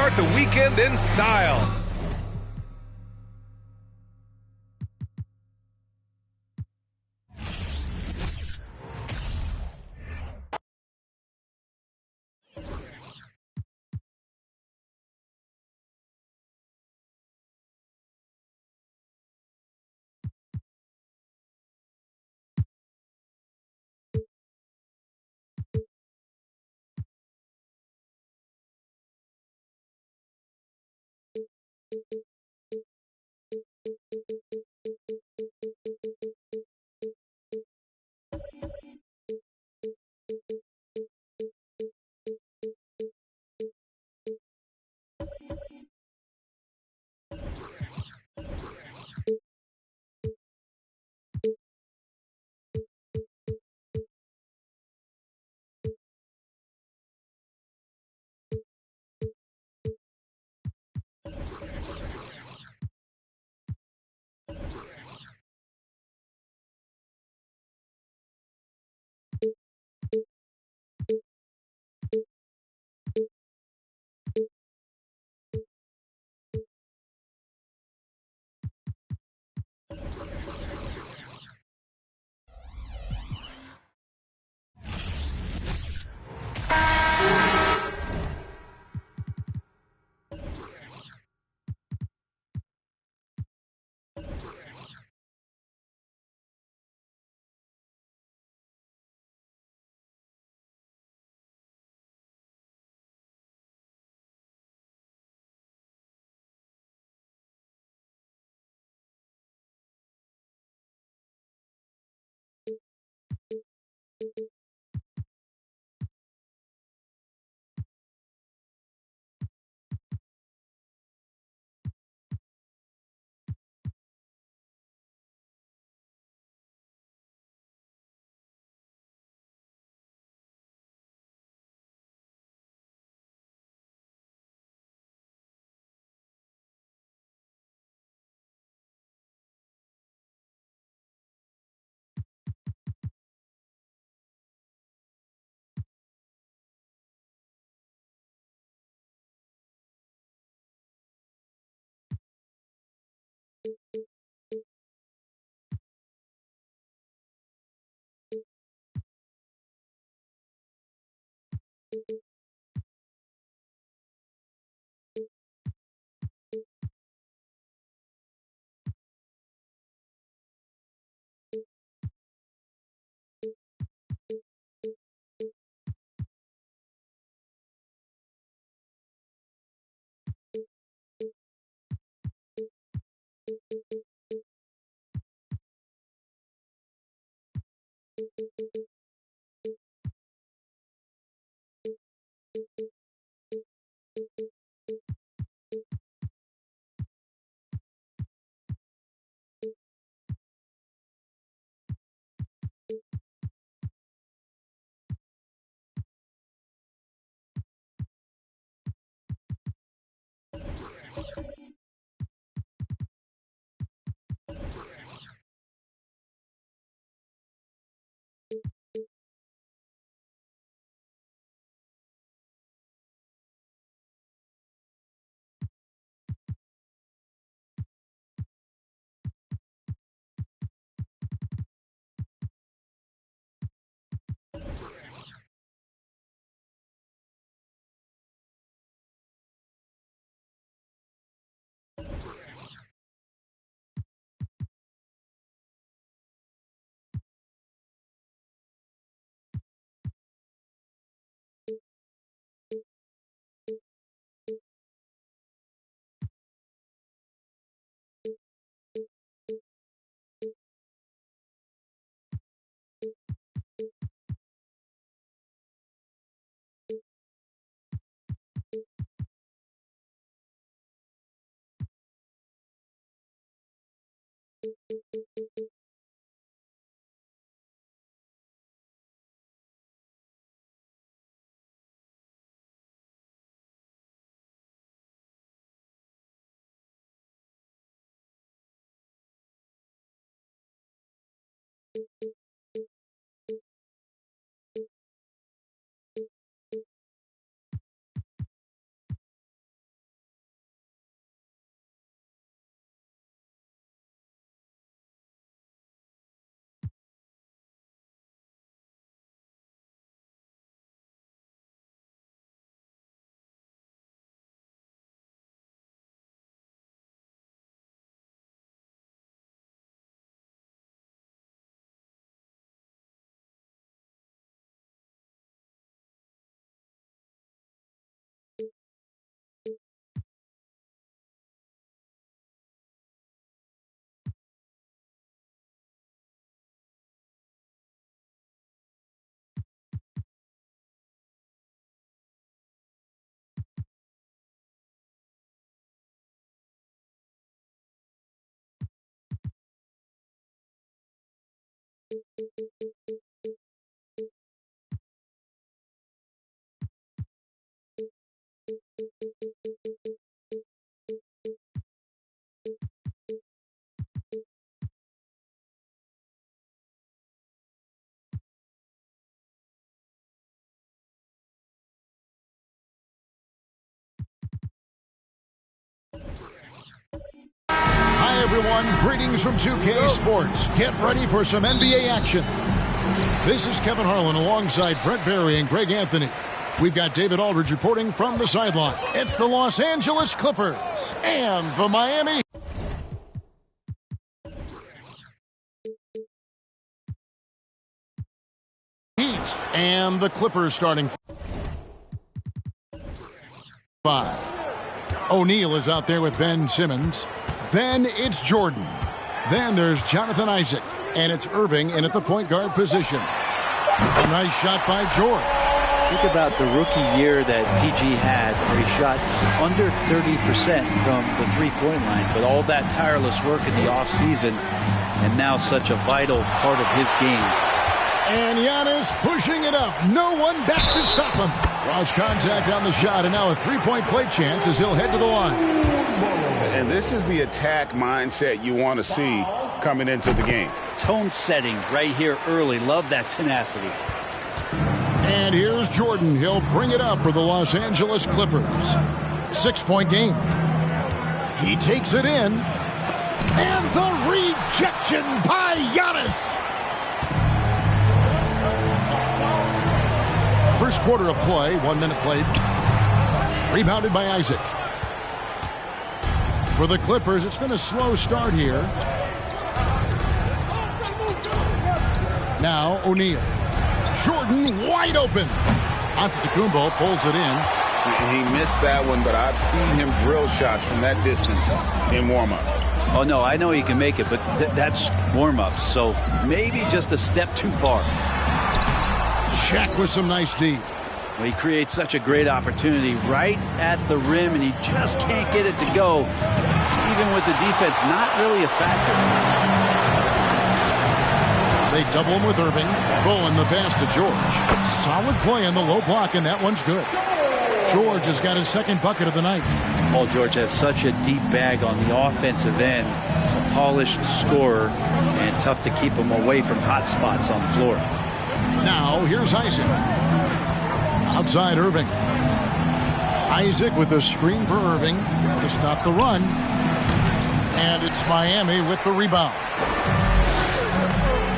start the weekend in style. everyone. Greetings from 2K Sports. Get ready for some NBA action. This is Kevin Harlan alongside Brent Barry and Greg Anthony. We've got David Aldridge reporting from the sideline. It's the Los Angeles Clippers and the Miami Heat. And the Clippers starting 5. O'Neal is out there with Ben Simmons. Then it's Jordan. Then there's Jonathan Isaac. And it's Irving in at the point guard position. A nice shot by George. Think about the rookie year that PG had, where he shot under 30% from the three-point line. But all that tireless work in the offseason, and now such a vital part of his game. And Giannis pushing it up. No one back to stop him. Draws contact on the shot, and now a three-point play chance as he'll head to the line. And this is the attack mindset you want to see coming into the game. Tone setting right here early. Love that tenacity. And here's Jordan. He'll bring it up for the Los Angeles Clippers. 6-point game. He takes it in. And the rejection by Giannis. First quarter of play, 1 minute played. Rebounded by Isaac. For the Clippers, it's been a slow start here. Now O'Neal. Jordan wide open. Antetokounmpo pulls it in. He missed that one, but I've seen him drill shots from that distance in warm-up. Oh, no, I know he can make it, but that's warm-ups, so maybe just a step too far. Shaq with some nice D. Well, he creates such a great opportunity right at the rim, and he just can't get it to go, even with the defense not really a factor. They double him with Irving. Rolling the pass to George. Solid play in the low block, and that one's good. George has got his second bucket of the night. Paul George has such a deep bag on the offensive end. A polished scorer, and tough to keep him away from hot spots on the floor. Now, here's Isaac. Outside Irving. Isaac with a screen for Irving to stop the run. And it's Miami with the rebound.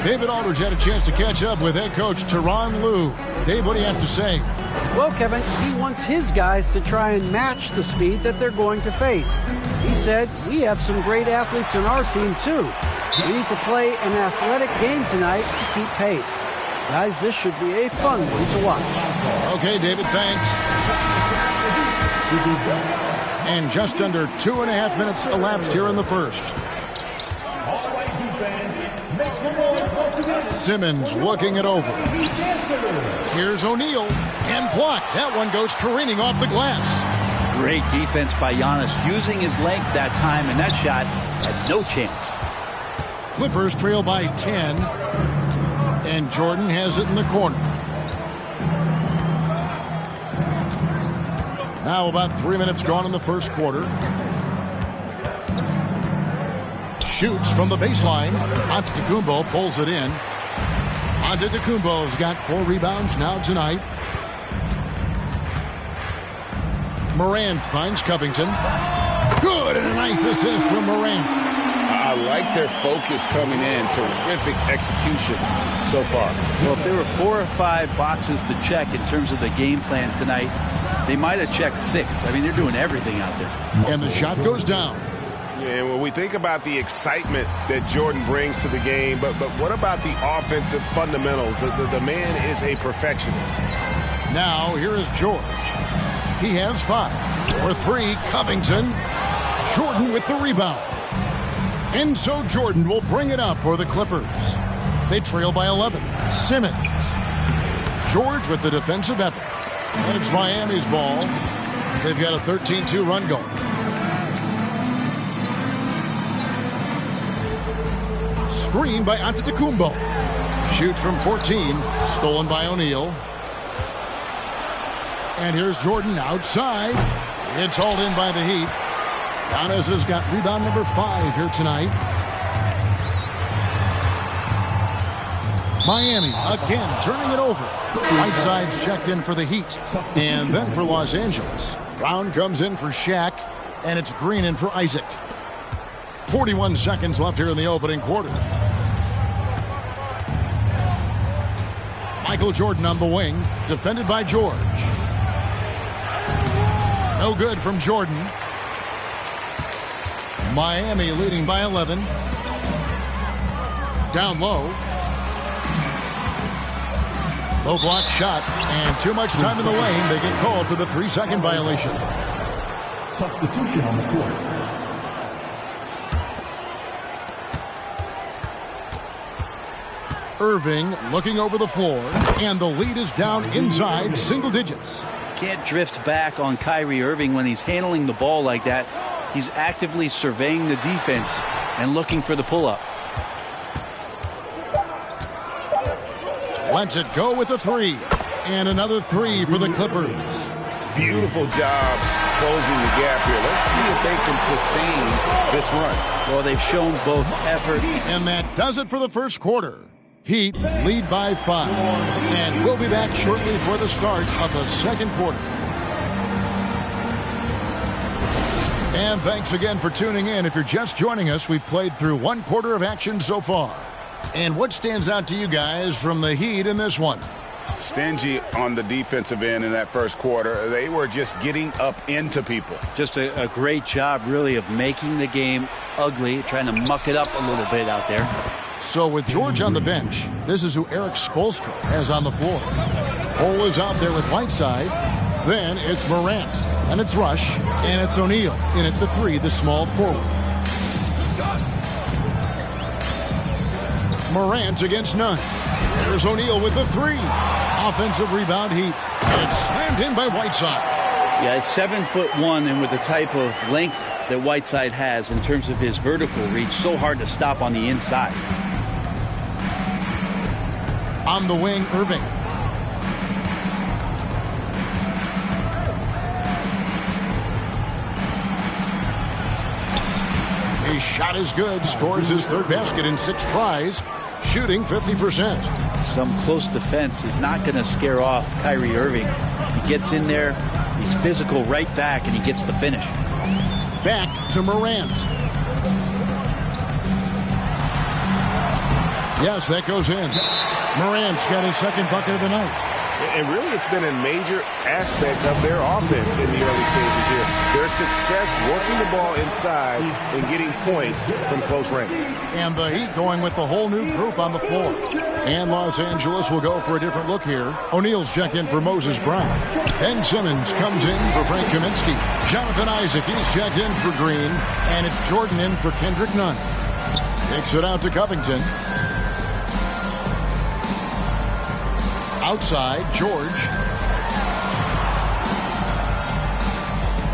David Aldridge had a chance to catch up with head coach Tyronn Lue. Dave, what do you have to say? Well, Kevin, he wants his guys to try and match the speed that they're going to face. He said, we have some great athletes on our team, too. We need to play an athletic game tonight to keep pace. Guys, this should be a fun one to watch. Okay, David, thanks. And just under 2.5 minutes elapsed here in the first. Simmons looking it over. Here's O'Neal. And blocked. That one goes careening off the glass. Great defense by Giannis, using his length that time, and that shot had no chance. Clippers trail by 10. And Jordan has it in the corner. Now about 3 minutes gone in the first quarter. Shoots from the baseline. Antetokounmpo pulls it in. Antetokounmpo's got 4 rebounds now tonight. Morant finds Covington. Good, and a nice assist from Morant. I like their focus coming in. Terrific execution so far. Well, if there were 4 or 5 boxes to check in terms of the game plan tonight, they might have checked 6. I mean, they're doing everything out there. And the shot goes down. Yeah, when we think about the excitement that Jordan brings to the game, but what about the offensive fundamentals? The man is a perfectionist. Now, here is George. He has 5. For 3, Covington. Jordan with the rebound. And so Jordan will bring it up for the Clippers. They trail by 11. Simmons. George with the defensive effort. And it's Miami's ball. They've got a 13-2 run going. Screen by Antetokounmpo. Shoots from 14. Stolen by O'Neal. And here's Jordan outside. It's hauled in by the Heat. Giannis has got rebound number 5 here tonight. Miami again turning it over. Whiteside's checked in for the Heat. And then for Los Angeles. Brown comes in for Shaq. And it's Green in for Isaac. 41 seconds left here in the opening quarter. Michael Jordan on the wing, defended by George. No good from Jordan. Miami leading by 11. Down low. Low block shot, and too much time in the lane. They get called for the 3-second violation. Substitution on the court. Irving looking over the floor, and the lead is down inside single digits. Can't drift back on Kyrie Irving when he's handling the ball like that. He's actively surveying the defense and looking for the pull-up. Lets it go with a 3. And another 3 for the Clippers. Beautiful job closing the gap here. Let's see if they can sustain this run. Well, they've shown both effort. And that does it for the first quarter. Heat lead by 5. And we'll be back shortly for the start of the second quarter. And thanks again for tuning in. If you're just joining us, we've played through one quarter of action so far. And what stands out to you guys from the Heat in this one? Stingy on the defensive end in that first quarter. They were just getting up into people. Just a great job, really, of making the game ugly, trying to muck it up a little bit out there. So with George on the bench, this is who Eric Spoelstra has on the floor. Cole is out there with Whiteside. Then it's Morant. And it's Rush. And it's O'Neal. In at the 3, the small forward. Morant against none. There's O'Neal with the 3. Offensive rebound Heat. And it's slammed in by Whiteside. Yeah, it's 7'1", and with the type of length that Whiteside has in terms of his vertical reach, so hard to stop on the inside. On the wing, Irving. His shot is good. Scores his 3rd basket in 6 tries. Shooting 50%. Some close defense is not going to scare off Kyrie Irving. He gets in there, he's physical right back, and he gets the finish. Back to Morant. Yes, that goes in. Morant's got his 2nd bucket of the night. And really, it's been a major aspect of their offense in the early stages here. Their success working the ball inside and getting points from close range. And the Heat going with the whole new group on the floor. And Los Angeles will go for a different look here. O'Neal's checked in for Moses Brown. Ben Simmons comes in for Frank Kaminsky. Jonathan Isaac, he's checked in for Green. And it's Jordan in for Kendrick Nunn. Takes it out to Covington. Outside, George.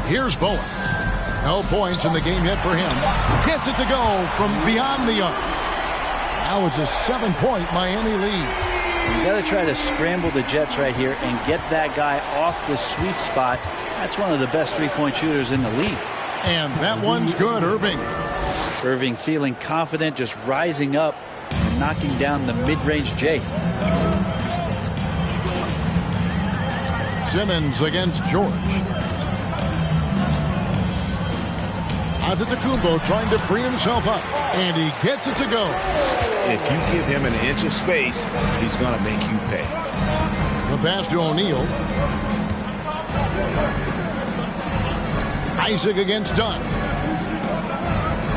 Here's Bowen. No points in the game yet for him. Gets it to go from beyond the arc. Now it's a 7-point Miami lead. You got to try to scramble the Jets right here and get that guy off the sweet spot. That's one of the best 3-point shooters in the league. And that one's good, Irving. Irving feeling confident, just rising up and knocking down the mid-range J. Simmons against George. Antetokounmpo trying to free himself up. And he gets it to go. If you give him an inch of space, he's going to make you pay. The pass to O'Neal. Isaac against Dunn.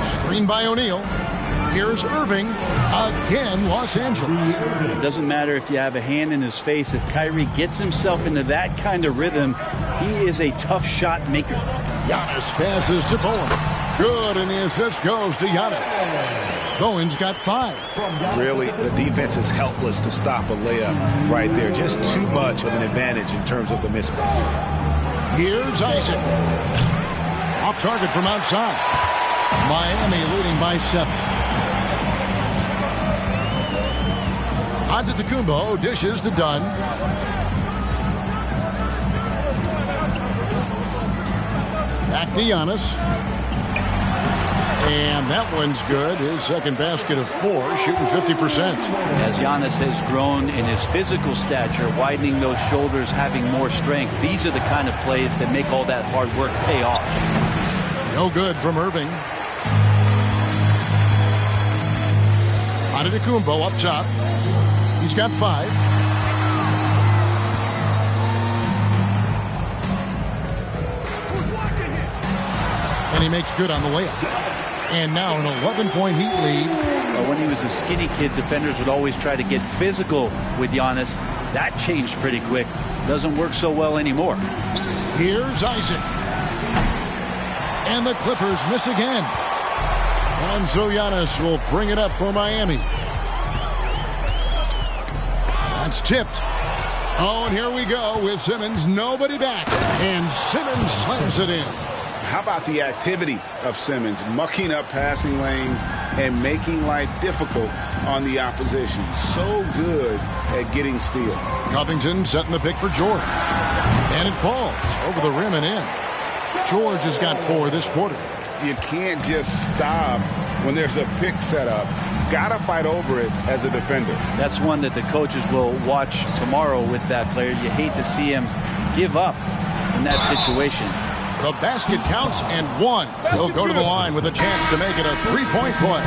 Screen by O'Neal. Here's Irving. Again, Los Angeles. It doesn't matter if you have a hand in his face. If Kyrie gets himself into that kind of rhythm, he is a tough shot maker. Giannis passes to Bowen. Good, and the assist goes to Giannis. Bowen's got 5. Really, the defense is helpless to stop a layup right there. Just too much of an advantage in terms of the mismatch. Here's Isaac. Off target from outside. Miami leading by 7. Antetokounmpo dishes to Dunn. Back to Giannis. And that one's good. His 2nd basket of 4, shooting 50%. As Giannis has grown in his physical stature, widening those shoulders, having more strength, these are the kind of plays that make all that hard work pay off. No good from Irving. Antetokounmpo up top. He's got 5. And he makes good on the layup. And now an 11-point Heat lead. When he was a skinny kid, defenders would always try to get physical with Giannis. That changed pretty quick. Doesn't work so well anymore. Here's Isaac. And the Clippers miss again. And so Giannis will bring it up for Miami. That's tipped. Oh, and here we go with Simmons. Nobody back. And Simmons slams it in. How about the activity of Simmons, mucking up passing lanes and making life difficult on the opposition. So good at getting steals. Covington setting the pick for George. And it falls over the rim and in. George has got 4 this quarter. You can't just stop when there's a pick set up. Gotta fight over it as a defender. That's one that the coaches will watch tomorrow with that player. You hate to see him give up in that situation. The basket counts and 1. He'll go to the line with a chance to make it a 3-point play.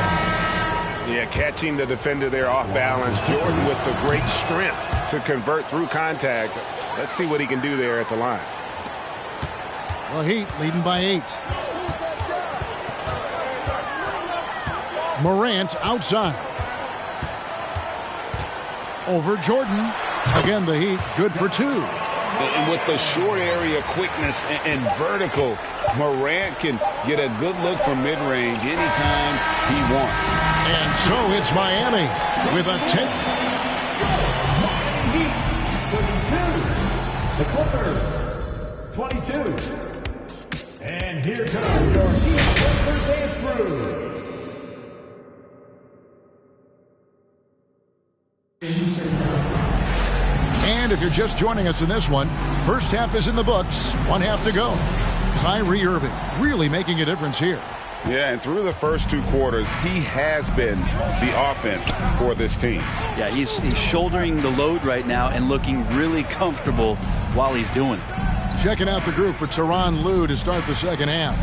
Yeah, catching the defender there off balance. Jordan with the great strength to convert through contact. Let's see what he can do there at the line. The Heat leading by 8. Morant outside. Over Jordan. Again, the Heat good for 2. And with the short area quickness and vertical, Morant can get a good look from mid-range anytime he wants. And so it's Miami with a 10. The Clippers, 22. And here comes your Heat Clippers dance crew. And if you're just joining us in this one, first half is in the books. 1 half to go. Kyrie Irving really making a difference here. Yeah, and through the first 2 quarters, he has been the offense for this team. Yeah, he's shouldering the load right now and looking really comfortable while he's doing it. Checking out the group for Tyronn Lue to start the second half.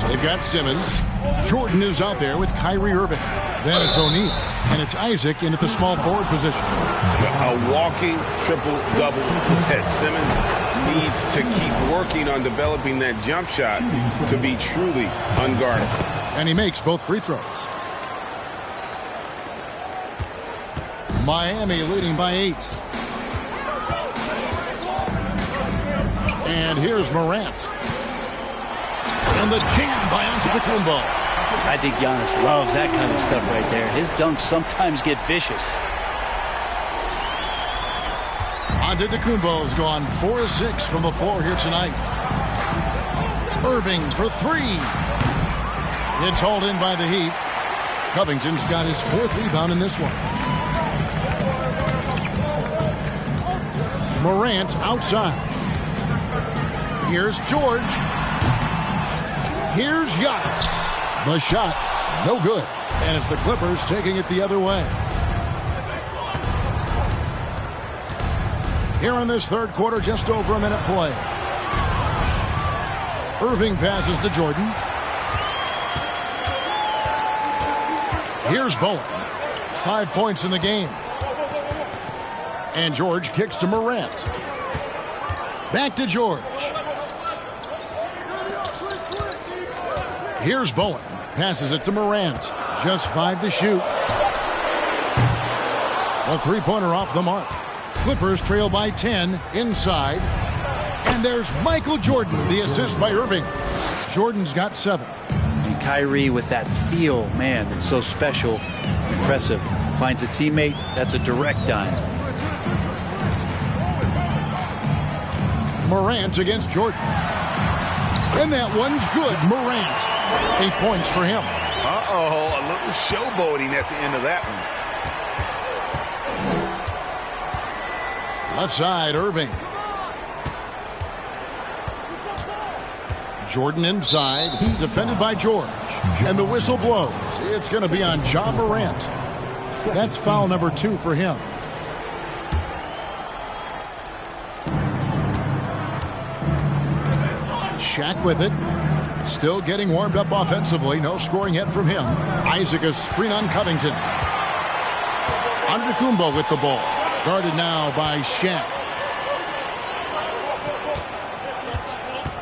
They've got Simmons. Jordan is out there with Kyrie Irving. Then it's O'Neal. And it's Isaac in at the small forward position. A walking triple-double that Simmons needs to keep working on developing that jump shot to be truly unguardable. And he makes both free throws. Miami leading by 8. And here's Morant. And the jam by Antetokounmpo. I think Giannis loves that kind of stuff right there. His dunks sometimes get vicious. Antetokounmpo's gone 4 of 6 from the floor here tonight. Irving for 3. It's hauled in by the Heat. Covington's got his 4th rebound in this one. Morant outside. Here's George. Here's Giannis. The shot, no good. And it's the Clippers taking it the other way. Here in this third quarter, just over a minute play. Irving passes to Jordan. Here's Bowen. 5 points in the game. And George kicks to Morant. Back to George. Here's Bowen. Passes it to Morant. Just 5 to shoot. A 3-pointer off the mark. Clippers trail by 10 inside. And there's Michael Jordan, the assist by Irving. Jordan's got 7. And Kyrie with that feel, man, it's so special. Impressive. Finds a teammate. That's a direct dime. Morant against Jordan. And that one's good. Morant. 8 points for him. Uh-oh, a little showboating at the end of that one. Left side, Irving. Jordan inside, defended by George. And the whistle blows. It's going to be on Ja Morant. That's foul number 2 for him. Shaq with it. Still getting warmed up offensively. No scoring yet from him. Isaac a screen on Covington. Antetokounmpo with the ball. Guarded now by Shaq.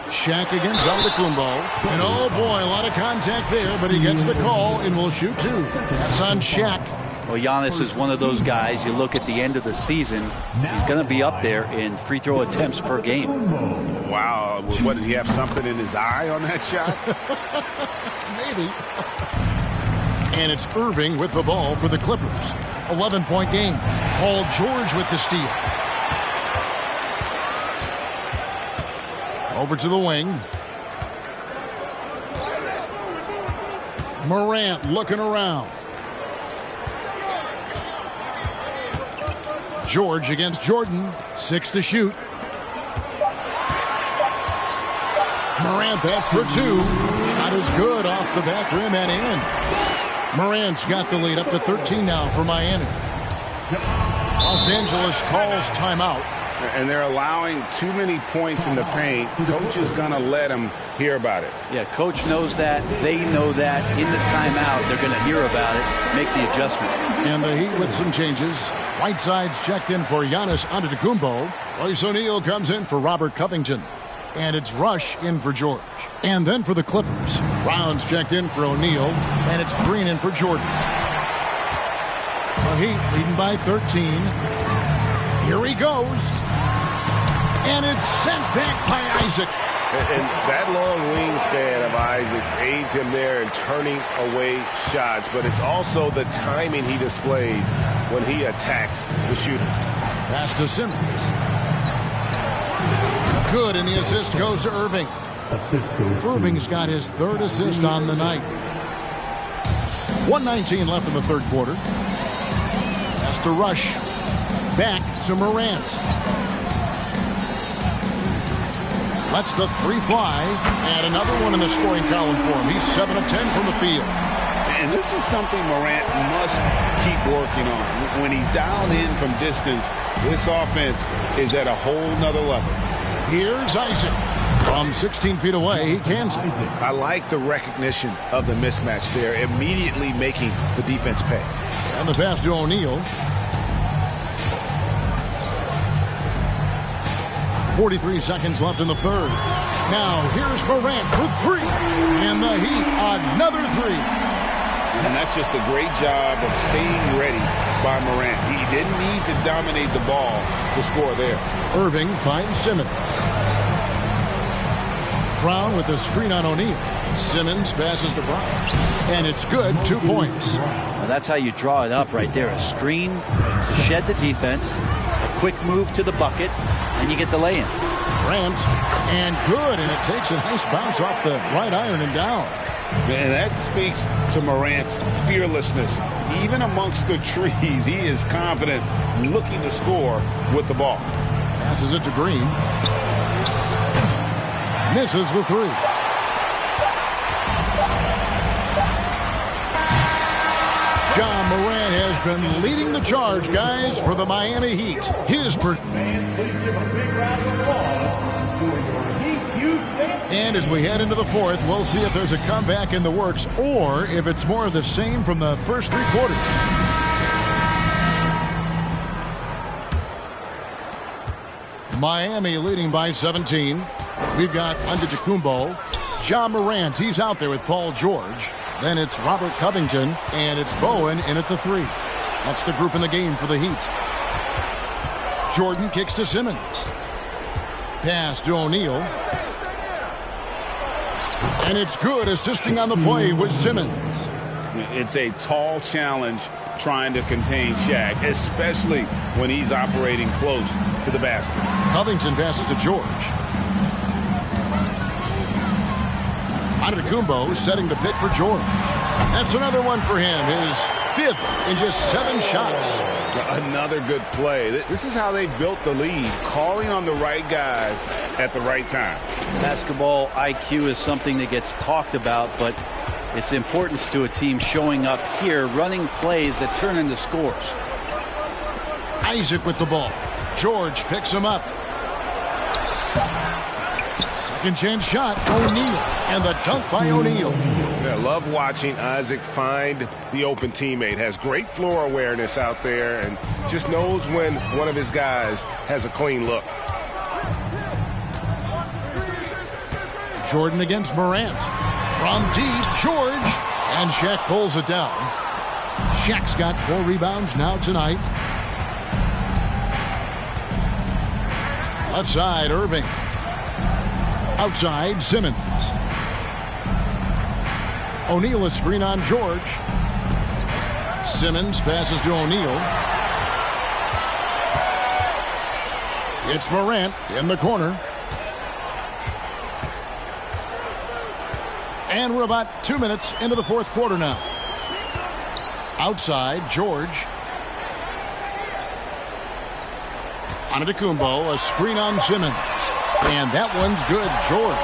Shaq against Antetokounmpo. And oh boy, a lot of contact there, but he gets the call and will shoot two. That's on Shaq. Well, Giannis is one of those guys, you look at the end of the season, he's going to be up there in free throw attempts per game. Wow. What, did he have something in his eye on that shot? Maybe. And it's Irving with the ball for the Clippers. 11-point game. Paul George with the steal. Over to the wing. Morant looking around. George against Jordan. 6 to shoot. Morant bats for 2. Shot is good off the back rim and in. Morant's got the lead up to 13 now for Miami. Los Angeles calls timeout. And they're allowing too many points in the paint. Coach is going to let them hear about it. Yeah, coach knows that. They know that. In the timeout, they're going to hear about it, make the adjustment. And the Heat with some changes. Whiteside's checked in for Giannis Antetokounmpo. Royce O'Neal comes in for Robert Covington. And it's Rush in for George. And then for the Clippers, Brown's checked in for O'Neal. And it's Green in for Jordan. The Heat leading by 13. Here he goes. And it's sent back by Isaac. And that long wingspan of Isaac aids him there in turning away shots. But it's also the timing he displays when he attacks the shooter. Pass to Simmons. Good, and the assist goes to Irving. Irving's got his 3rd assist on the night. 1:19 left in the 3rd quarter. Pass to Rush. Back to Morant. Lets the 3 fly. And another one in the scoring column for him. He's 7 of 10 from the field. And this is something Morant must keep working on. When he's dialed in from distance, this offense is at a whole nother level. Here's Isaac. From 16 feet away, he cans it. I like the recognition of the mismatch there, immediately making the defense pay. And the pass to O'Neal. 43 seconds left in the 3rd. Now here's Morant for 3. And the Heat, another 3. And that's just a great job of staying ready by Morant. He didn't need to dominate the ball to score there. Irving finds Simmons. Brown with the screen on O'Neal. Simmons passes to Brown. And it's good, 2 points. Now that's how you draw it up right there. A screen to shed the defense, a quick move to the bucket, and you get the lay-in. Grant, and good, and it takes a nice bounce off the right iron and down. And that speaks to Morant's fearlessness. Even amongst the trees, he is confident, looking to score with the ball. Passes it to Green. Misses the 3. John Morant has been leading the charge, guys, for the Miami Heat. And as we head into the 4th, we'll see if there's a comeback in the works or if it's more of the same from the first 3 quarters. Miami leading by 17. We've got Antetokounmpo. John Morant, he's out there with Paul George. Then it's Robert Covington, and it's Bowen in at the 3. That's the group in the game for the Heat. Jordan kicks to Simmons. Pass to O'Neal. And it's good, assisting on the play with Simmons. It's a tall challenge trying to contain Shaq, especially when he's operating close to the basket. Covington passes to George. Antetokounmpo setting the pick for George. That's another one for him. His 5th in just 7 shots. Another good play. This is how they built the lead, calling on the right guys at the right time. Basketball IQ is something that gets talked about, but its importance to a team showing up here, running plays that turn into scores. Isaac with the ball. George picks him up. Second chance shot, O'Neal. And the dunk by O'Neal. Yeah, love watching Isaac find the open teammate. Has great floor awareness out there and just knows when one of his guys has a clean look. Jordan against Morant. From deep, George. And Shaq pulls it down. Shaq's got 4 rebounds now tonight. Left side, Irving. Outside, Simmons. O'Neal a screen on George. Simmons passes to O'Neal. It's Morant in the corner. And we're about 2 minutes into the fourth quarter now. Outside, George. Antetokounmpo, a screen on Simmons. And that one's good, George.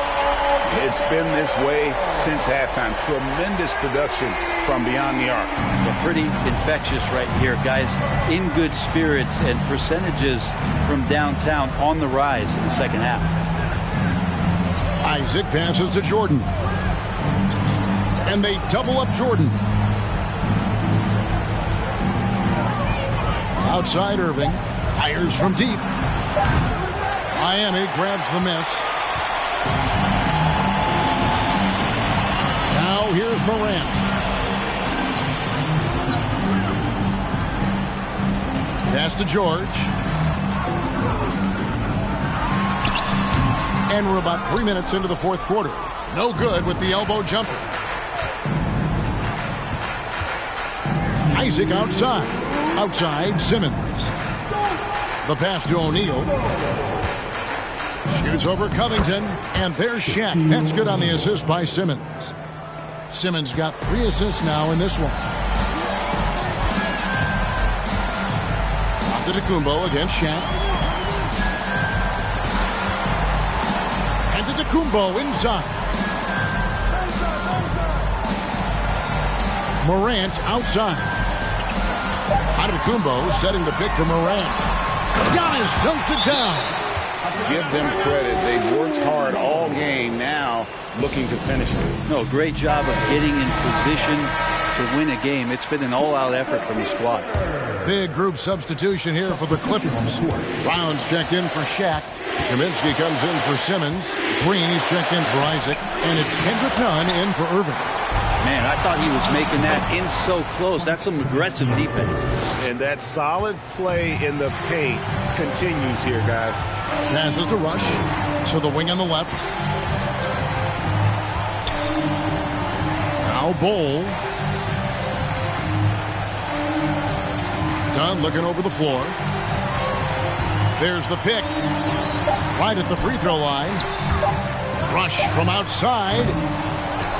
It's been this way since halftime. Tremendous production from beyond the arc. Yeah, pretty infectious right here, guys. In good spirits and percentages from downtown on the rise in the second half. Isaac passes to Jordan. And they double up Jordan. Outside Irving. Fires from deep. Miami grabs the miss. Now here's Morant. Pass to George. And we're about 3 minutes into the fourth quarter. No good with the elbow jumper. Isaac outside. Outside, Simmons. The pass to O'Neal. Shoots over Covington. And there's Shaq. That's good on the assist by Simmons. Simmons got 3 assists now in this one. Antetokounmpo against Shaq. Antetokounmpo inside. Morant outside. Antetokounmpo setting the pick for Morant. Giannis dunks it down. Give them credit. They've worked hard all game, now looking to finish it. No, great job of getting in position to win a game. It's been an all-out effort from the squad. Big group substitution here for the Clippers. Brown's checked in for Shaq. Kaminsky comes in for Simmons. Green, he's checked in for Isaac. And it's Kendrick Nunn in for Irving. Man, I thought he was making that in so close. That's some aggressive defense. And that solid play in the paint continues here, guys. Passes to Rush. To the wing on the left. Now Bol. Dunn looking over the floor. There's the pick. Right at the free throw line. Rush from outside.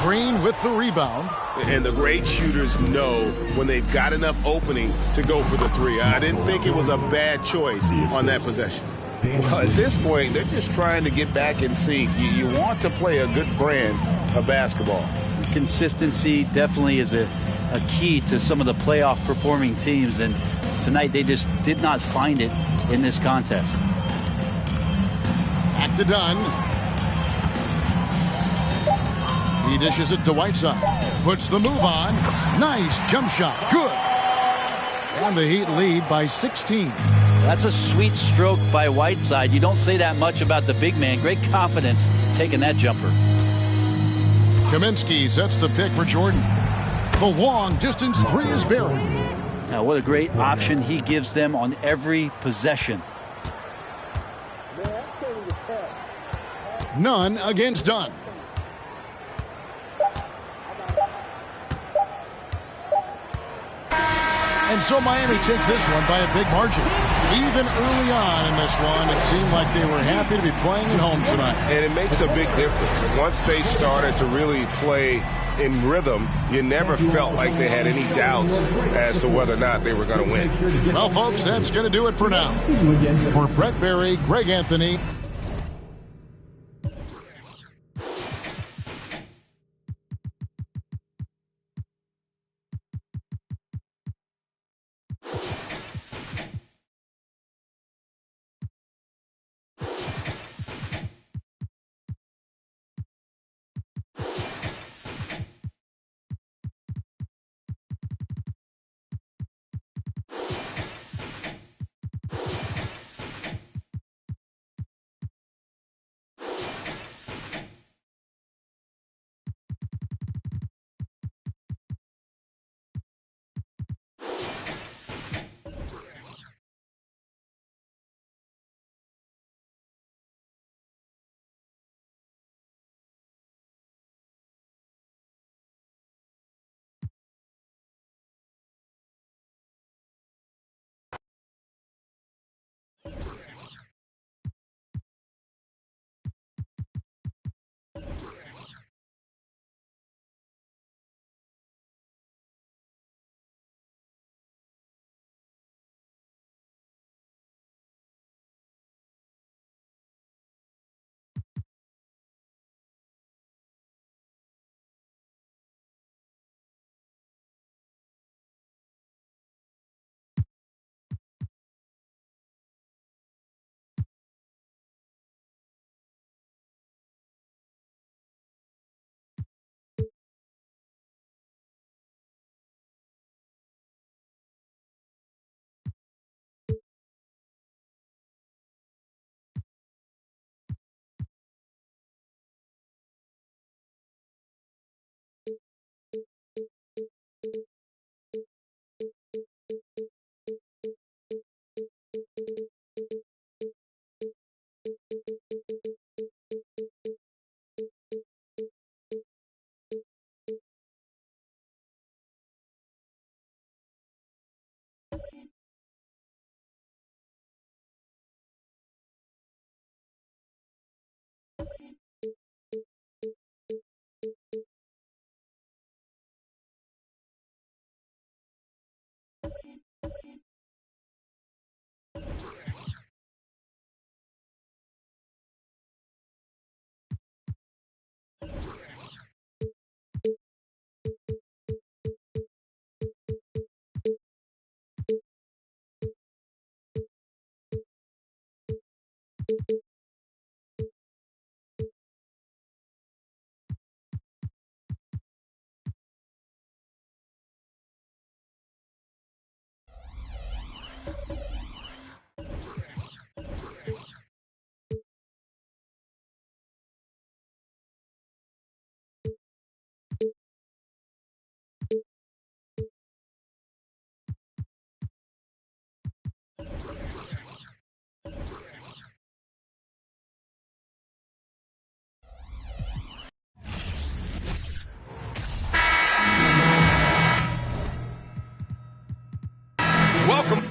Green with the rebound. And the great shooters know when they've got enough opening to go for the three. I didn't think it was a bad choice on that possession. Well, at this point, they're just trying to get back in sync. You want to play a good brand of basketball. Consistency definitely is a key to some of the playoff performing teams, and tonight they just did not find it in this contest. Back to Dunn. He dishes it to Whiteside. Puts the move on. Nice jump shot. Good. And the Heat lead by 16. That's a sweet stroke by Whiteside. You don't say that much about the big man. Great confidence taking that jumper. Kaminsky sets the pick for Jordan. The long distance three is buried. Now, what a great option he gives them on every possession. None against Dunn. And so Miami takes this one by a big margin. Even early on in this one, it seemed like they were happy to be playing at home tonight. And it makes a big difference. Once they started to really play in rhythm, you never felt like they had any doubts as to whether or not they were going to win. Well, folks, that's going to do it for now. For Brett Berry, Greg Anthony, Welcome.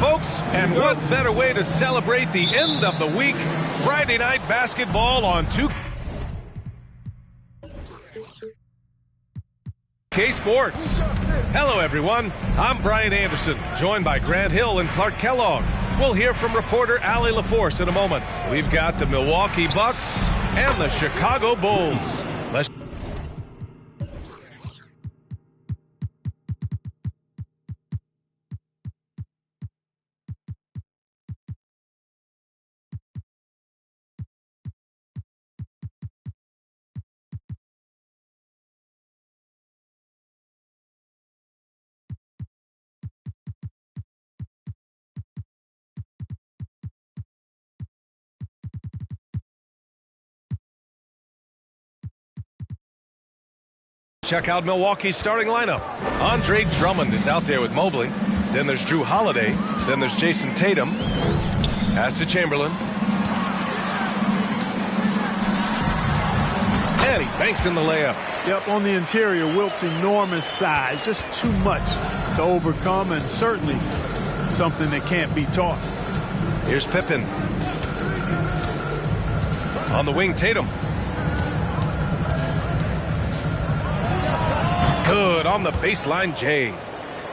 Folks, and what better way to celebrate the end of the week? Friday night basketball on 2K Sports. Hello, everyone. I'm Brian Anderson, joined by Grant Hill and Clark Kellogg. We'll hear from reporter Allie LaForce in a moment. We've got the Milwaukee Bucks and the Chicago Bulls. Let's check out Milwaukee's starting lineup. Andre Drummond is out there with Mobley. Then there's Drew Holiday. Then there's Jason Tatum. Pass to Chamberlain. And he banks in the layup. Yep, on the interior, Wilt's enormous size, just too much to overcome, and certainly something that can't be taught. Here's Pippen. On the wing, Tatum. Good on the baseline, Jay.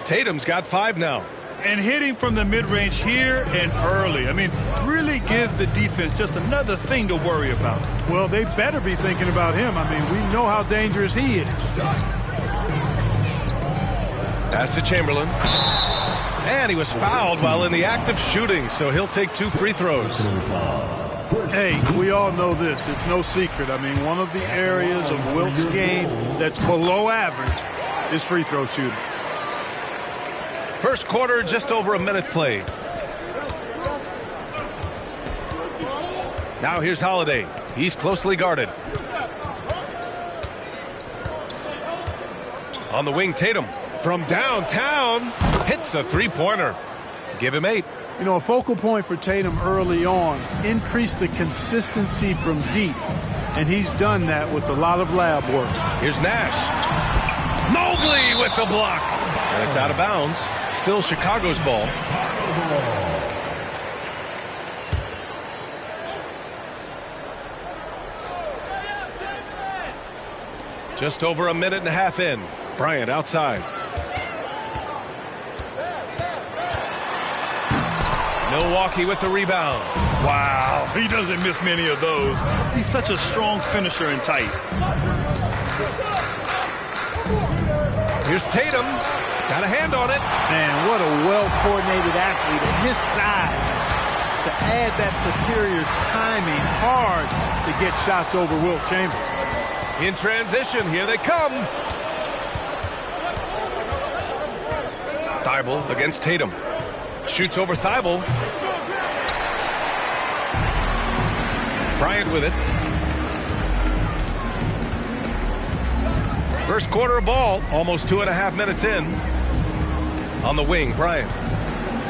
Tatum's got 5 now. And hitting from the mid-range here and early. I mean, really gives the defense just another thing to worry about. Well, they better be thinking about him. I mean, we know how dangerous he is. Pass to Chamberlain. And he was fouled while in the act of shooting, so he'll take 2 free throws. Hey, we all know this. It's no secret. I mean, one of the areas of Wilt's game that's below average is free throw shooting. First quarter, just over a minute played. Now here's Holiday. He's closely guarded. On the wing, Tatum. From downtown, hits a three-pointer. Give him 8. You know, a focal point for Tatum early on, increase the consistency from deep. And he's done that with a lot of lab work. Here's Nash. Mobley with the block. And it's out of bounds. Still Chicago's ball. Just over a minute and a half in. Bryant outside. Milwaukee with the rebound. Wow, he doesn't miss many of those. He's such a strong finisher and tight. Here's Tatum. Got a hand on it. Man, what a well-coordinated athlete at his size. To add that superior timing, hard to get shots over Wilt Chamberlain. In transition, here they come. Thibault against Tatum. Shoots over Thibault. Bryant with it. First quarter of ball, almost 2.5 minutes in. On the wing, Bryant.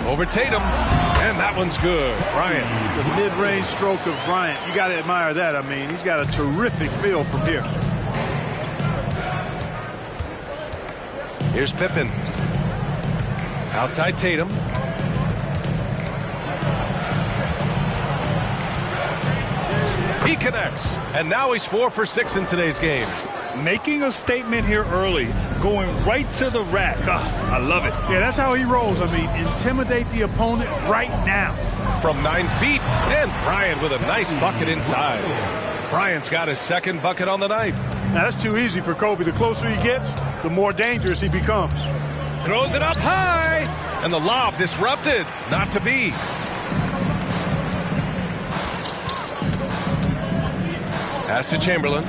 Over Tatum, and that one's good. Bryant. The mid-range stroke of Bryant, you got to admire that. I mean, he's got a terrific feel from here. Here's Pippen. Outside Tatum. He connects, and now he's 4 for 6 in today's game. Making a statement here early, going right to the rack. I love it. Yeah, that's how he rolls. I mean, intimidate the opponent right now. From 9 feet, and Bryant with a nice bucket inside. Bryant's got his second bucket on the night. Now, that's too easy for Kobe. The closer he gets, the more dangerous he becomes. Throws it up high, and the lob disrupted. Not to be. Pass to Chamberlain.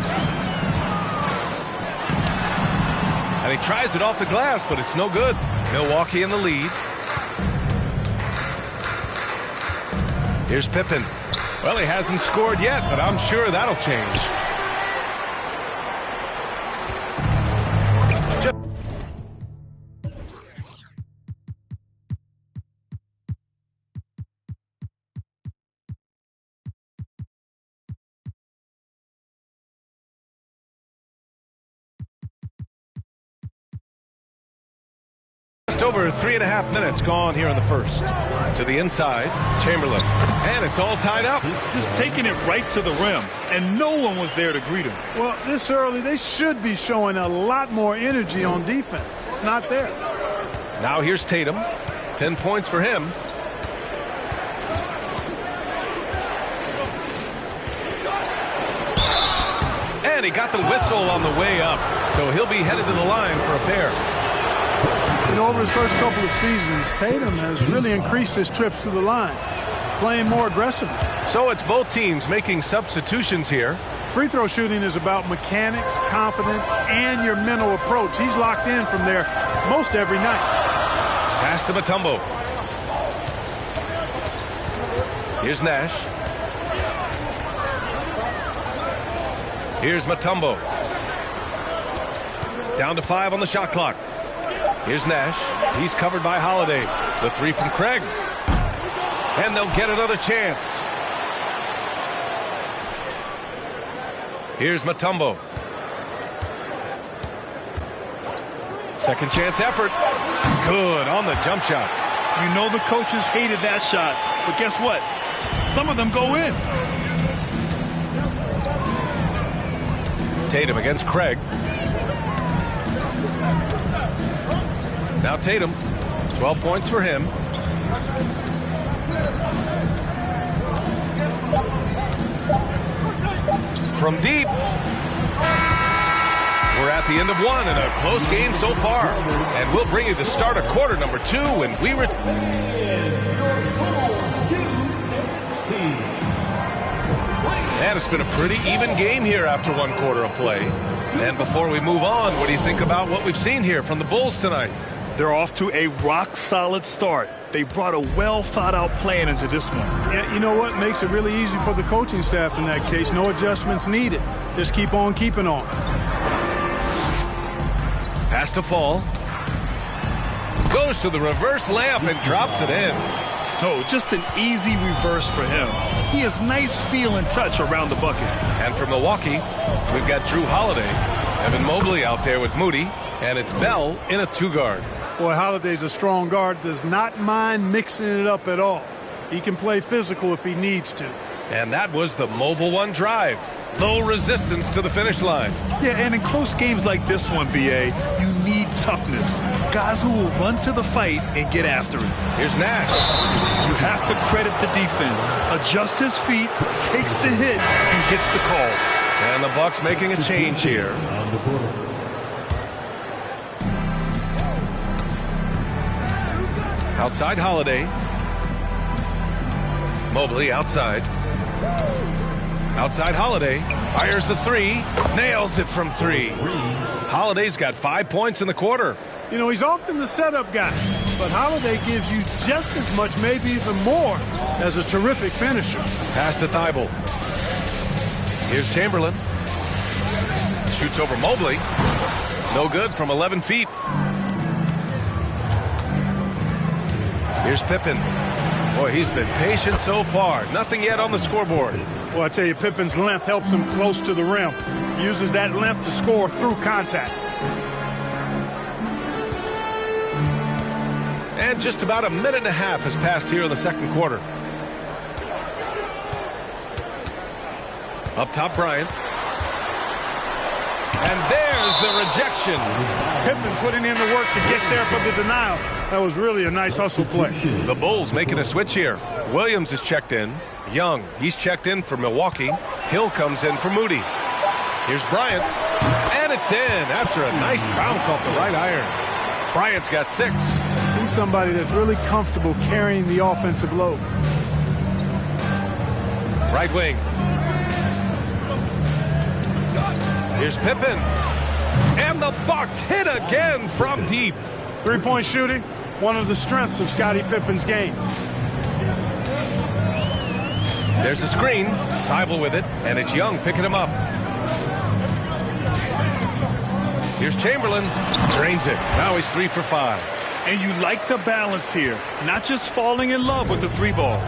And he tries it off the glass, but it's no good. Milwaukee in the lead. Here's Pippen. Well, he hasn't scored yet, but I'm sure that'll change. Just over 3.5 minutes gone here in the first. To the inside, Chamberlain. And it's all tied up. Just taking it right to the rim, and no one was there to greet him. Well, this early, they should be showing a lot more energy on defense. It's not there. Now here's Tatum. 10 points for him. And he got the whistle on the way up, so he'll be headed to the line for a pair. And over his first couple of seasons, Tatum has really increased his trips to the line, playing more aggressively. So it's both teams making substitutions here. Free throw shooting is about mechanics, confidence, and your mental approach. He's locked in from there most every night. Pass to Mutombo. Here's Nash. Here's Mutombo. Down to 5 on the shot clock. Here's Nash. He's covered by Holiday. The 3 from Craig. And they'll get another chance. Here's Mutombo. Second chance effort. Good on the jump shot. You know the coaches hated that shot, but guess what? Some of them go in. Tatum against Craig. Now Tatum, 12 points for him. From deep. We're at the end of one in a close game so far. And we'll bring you the start of quarter number 2 when we And it's been a pretty even game here after 1 quarter of play. And before we move on, what do you think about what we've seen here from the Bulls tonight? They're off to a rock-solid start. They brought a well-thought-out plan into this one. Yeah, you know what makes it really easy for the coaching staff in that case? No adjustments needed. Just keep on keeping on. Pass to Fall. Goes to the reverse layup and drops it in. No, just an easy reverse for him. He has nice feel and touch around the bucket. And from Milwaukee, we've got Drew Holiday. Evan Mobley out there with Moody. And it's Bell in a 2-guard. Boy, Holiday's a strong guard. Does not mind mixing it up at all. He can play physical if he needs to. And that was the Mobile One drive. Low resistance to the finish line. Yeah, and in close games like this one, B.A., you need toughness. Guys who will run to the fight and get after it. Here's Nash. You have to credit the defense. Adjusts his feet, takes the hit, and gets the call. And the Bucks making a change here. Outside Holiday. Mobley outside. Outside Holiday. Fires the 3. Nails it from 3. Holiday's got 5 points in the quarter. You know, he's often the setup guy, but Holiday gives you just as much, maybe even more, as a terrific finisher. Pass to Thibault. Here's Chamberlain. Shoots over Mobley. No good from 11 feet. Here's Pippen. Boy, he's been patient so far. Nothing yet on the scoreboard. Well, I tell you, Pippen's length helps him close to the rim. He uses that length to score through contact. And just about a minute and a half has passed here in the second quarter. Up top, Bryant. And there's the rejection. Pippen putting in the work to get there for the denial. That was really a nice hustle play. The Bulls making a switch here. Williams is checked in. Young, he's checked in for Milwaukee. Hill comes in for Moody. Here's Bryant. And it's in after a nice bounce off the right iron. Bryant's got 6. He's somebody that's really comfortable carrying the offensive load. Right wing. Here's Pippen. And the Bucks hit again from deep. Three-point shooting, one of the strengths of Scottie Pippen's game. There's a screen. Thibault with it, and it's Young picking him up. Here's Chamberlain. Drains it. Now he's 3 for 5. And you like the balance here. Not just falling in love with the 3-ball.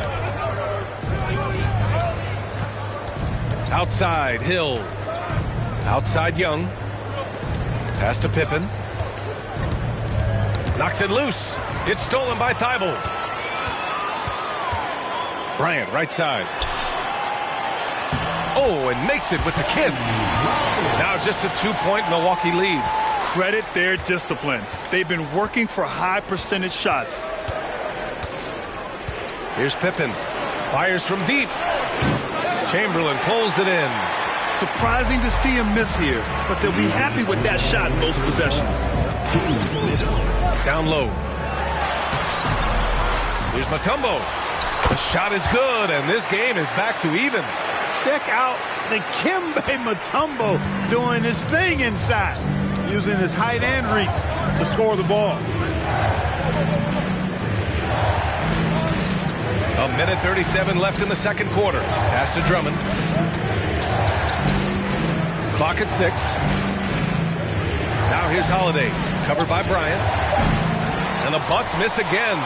Outside, Hill. Outside, Young. Pass to Pippen. Knocks it loose. It's stolen by Thibault. Bryant, right side. Oh, and makes it with the kiss. Now just a 2-point Milwaukee lead. Credit their discipline. They've been working for high percentage shots. Here's Pippen. Fires from deep. Chamberlain pulls it in. Surprising to see him miss here, but they'll be happy with that shot in those possessions. Down low. Here's Mutombo. The shot is good, and this game is back to even. Check out Dikembe Mutombo doing his thing inside, using his height and reach to score the ball. A minute 37 left in the second quarter. Pass to Drummond. Clock at 6. Now here's Holiday, covered by Bryant. And the Bucks miss again.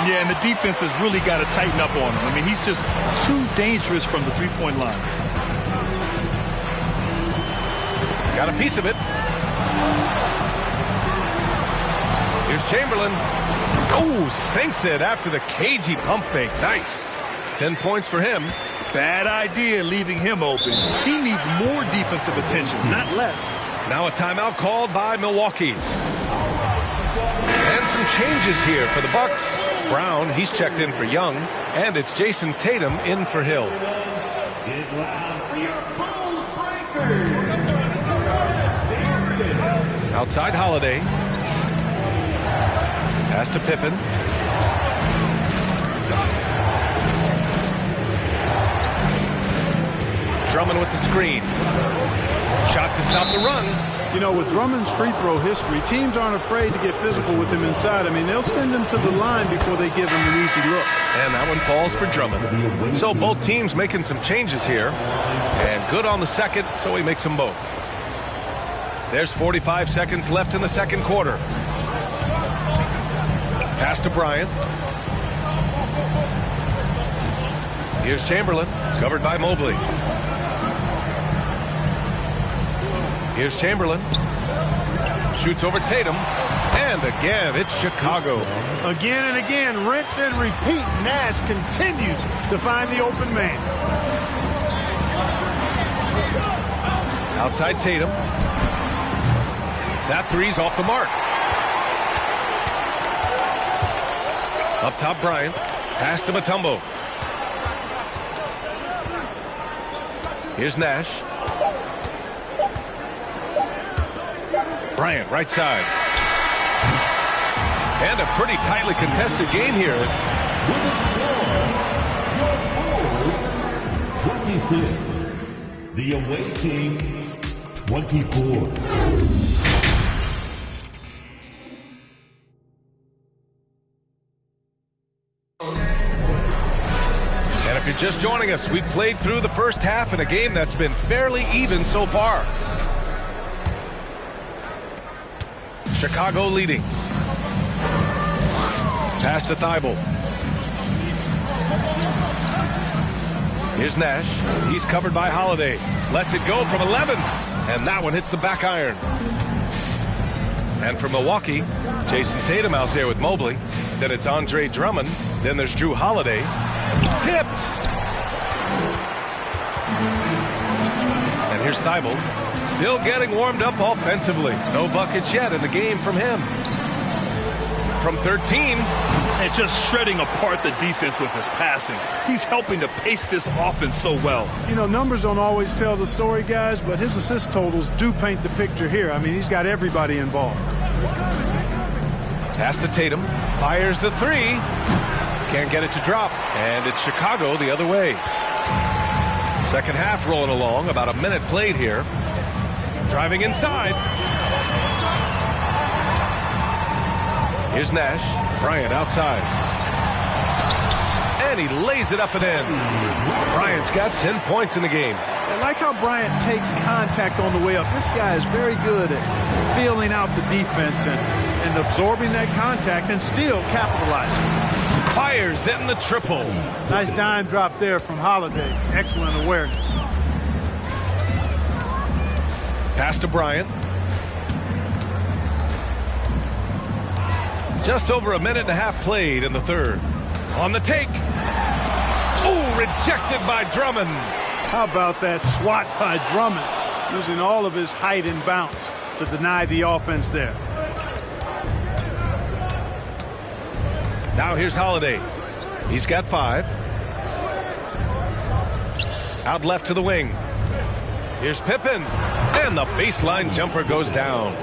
Yeah, and the defense has really got to tighten up on him. I mean, he's just too dangerous from the 3-point line. Got a piece of it. Here's Chamberlain. Oh, sinks it after the cagey pump fake. Nice. 10 points for him. Bad idea leaving him open. He needs more defensive attention, not less. Now a timeout called by Milwaukee. And some changes here for the Bucks. Brown, he's checked in for Young, and it's Jason Tatum in for Hill. Get loud for your Bulls Breakers. Outside Holiday. Pass to Pippen. Drummond with the screen. Shot to stop the run. You know, with Drummond's free throw history, teams aren't afraid to get physical with him inside. I mean, they'll send him to the line before they give him an easy look. And that one falls for Drummond. So both teams making some changes here. And good on the second, so he makes them both. There's 45 seconds left in the second quarter. Pass to Bryant. Here's Chamberlain, covered by Mobley. Here's Chamberlain. Shoots over Tatum. And again, it's Chicago. Again and again, rinse and repeat. Nash continues to find the open man. Outside Tatum. That three's off the mark. Up top, Bryant. Pass to Mutombo. Here's Nash. Bryant, right side. And a pretty tightly contested game here. With the score, your Bulls 26. The away team 24. If you're just joining us, we've played through the first half in a game that's been fairly even so far. Chicago leading. Pass to Thibault. Here's Nash. He's covered by Holiday. Lets it go from 11. And that one hits the back iron. And for Milwaukee, Jason Tatum out there with Mobley. Then it's Andre Drummond. Then there's Drew Holiday. Tipped. And here's Thibault. Still getting warmed up offensively. No buckets yet in the game from him. From 13. And just shredding apart the defense with his passing. He's helping to pace this offense so well. You know, numbers don't always tell the story, guys, but his assist totals do paint the picture here. I mean, he's got everybody involved. Pass to Tatum. Fires the three. Can't get it to drop. And it's Chicago the other way. Second half rolling along. About a minute played here. Driving inside. Here's Nash. Bryant outside. And he lays it up and in. Bryant's got 10 points in the game. I like how Bryant takes contact on the way up. This guy is very good at feeling out the defense and absorbing that contact and still capitalizing. Fires in the triple. Nice dime drop there from Holiday. Excellent awareness. Pass to Bryant. Just over a minute and a half played in the third. On the take. Oh, rejected by Drummond. How about that swat by Drummond? Using all of his height and bounce to deny the offense there. Now here's Holiday. He's got 5. Out left to the wing. Here's Pippen. And the baseline jumper goes down.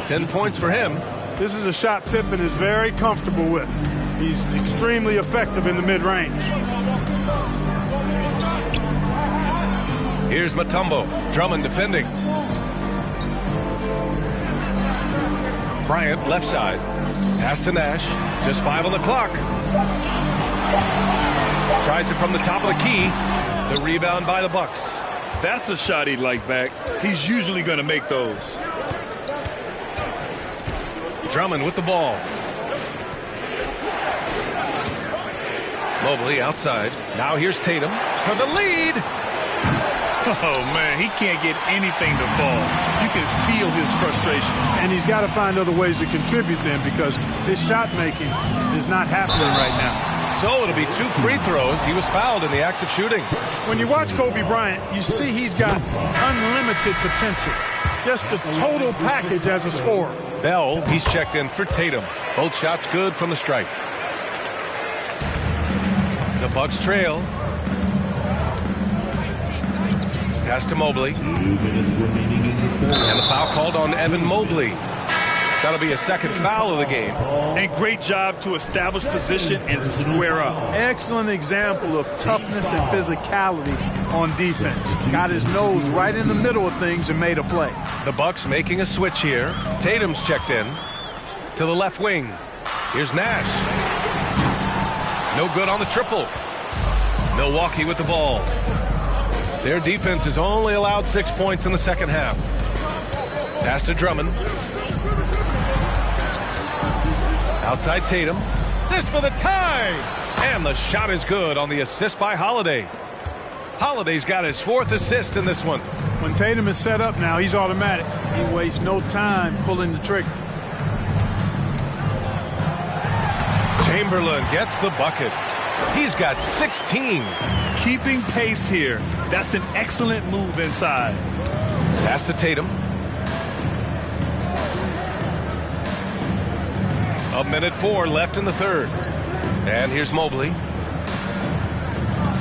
10 points for him. This is a shot Pippen is very comfortable with. He's extremely effective in the mid-range. Here's Mutombo. Drummond defending. Bryant left side. Pass to Nash. Just 5 on the clock. Tries it from the top of the key. The rebound by the Bucks. That's a shot he'd like back. He's usually going to make those. Drummond with the ball. Mobley outside. Now here's Tatum for the lead. Oh, man, he can't get anything to fall. You can feel his frustration. And he's got to find other ways to contribute then, because his shot making is not happening right now. So it'll be 2 free throws. He was fouled in the act of shooting. When you watch Kobe Bryant, you see he's got unlimited potential. Just the total package as a scorer. Bell, he's checked in for Tatum. Both shots good from the stripe. The Bucks trail. Pass to Mobley. And the foul called on Evan Mobley. That'll be a second foul of the game. And great job to establish position and square up. Excellent example of toughness and physicality on defense. Got his nose right in the middle of things and made a play. The Bucks making a switch here. Tatum's checked in to the left wing. Here's Nash. No good on the triple. Milwaukee with the ball. Their defense has only allowed 6 points in the second half. Pass to Drummond. Outside Tatum. This for the tie. And the shot is good on the assist by Holiday. Holiday's got his 4th assist in this one. When Tatum is set up now, he's automatic. He wastes no time pulling the trigger. Chamberlain gets the bucket. He's got 16. Keeping pace here. That's an excellent move inside. Pass to Tatum. A minute 4 left in the third. And here's Mobley.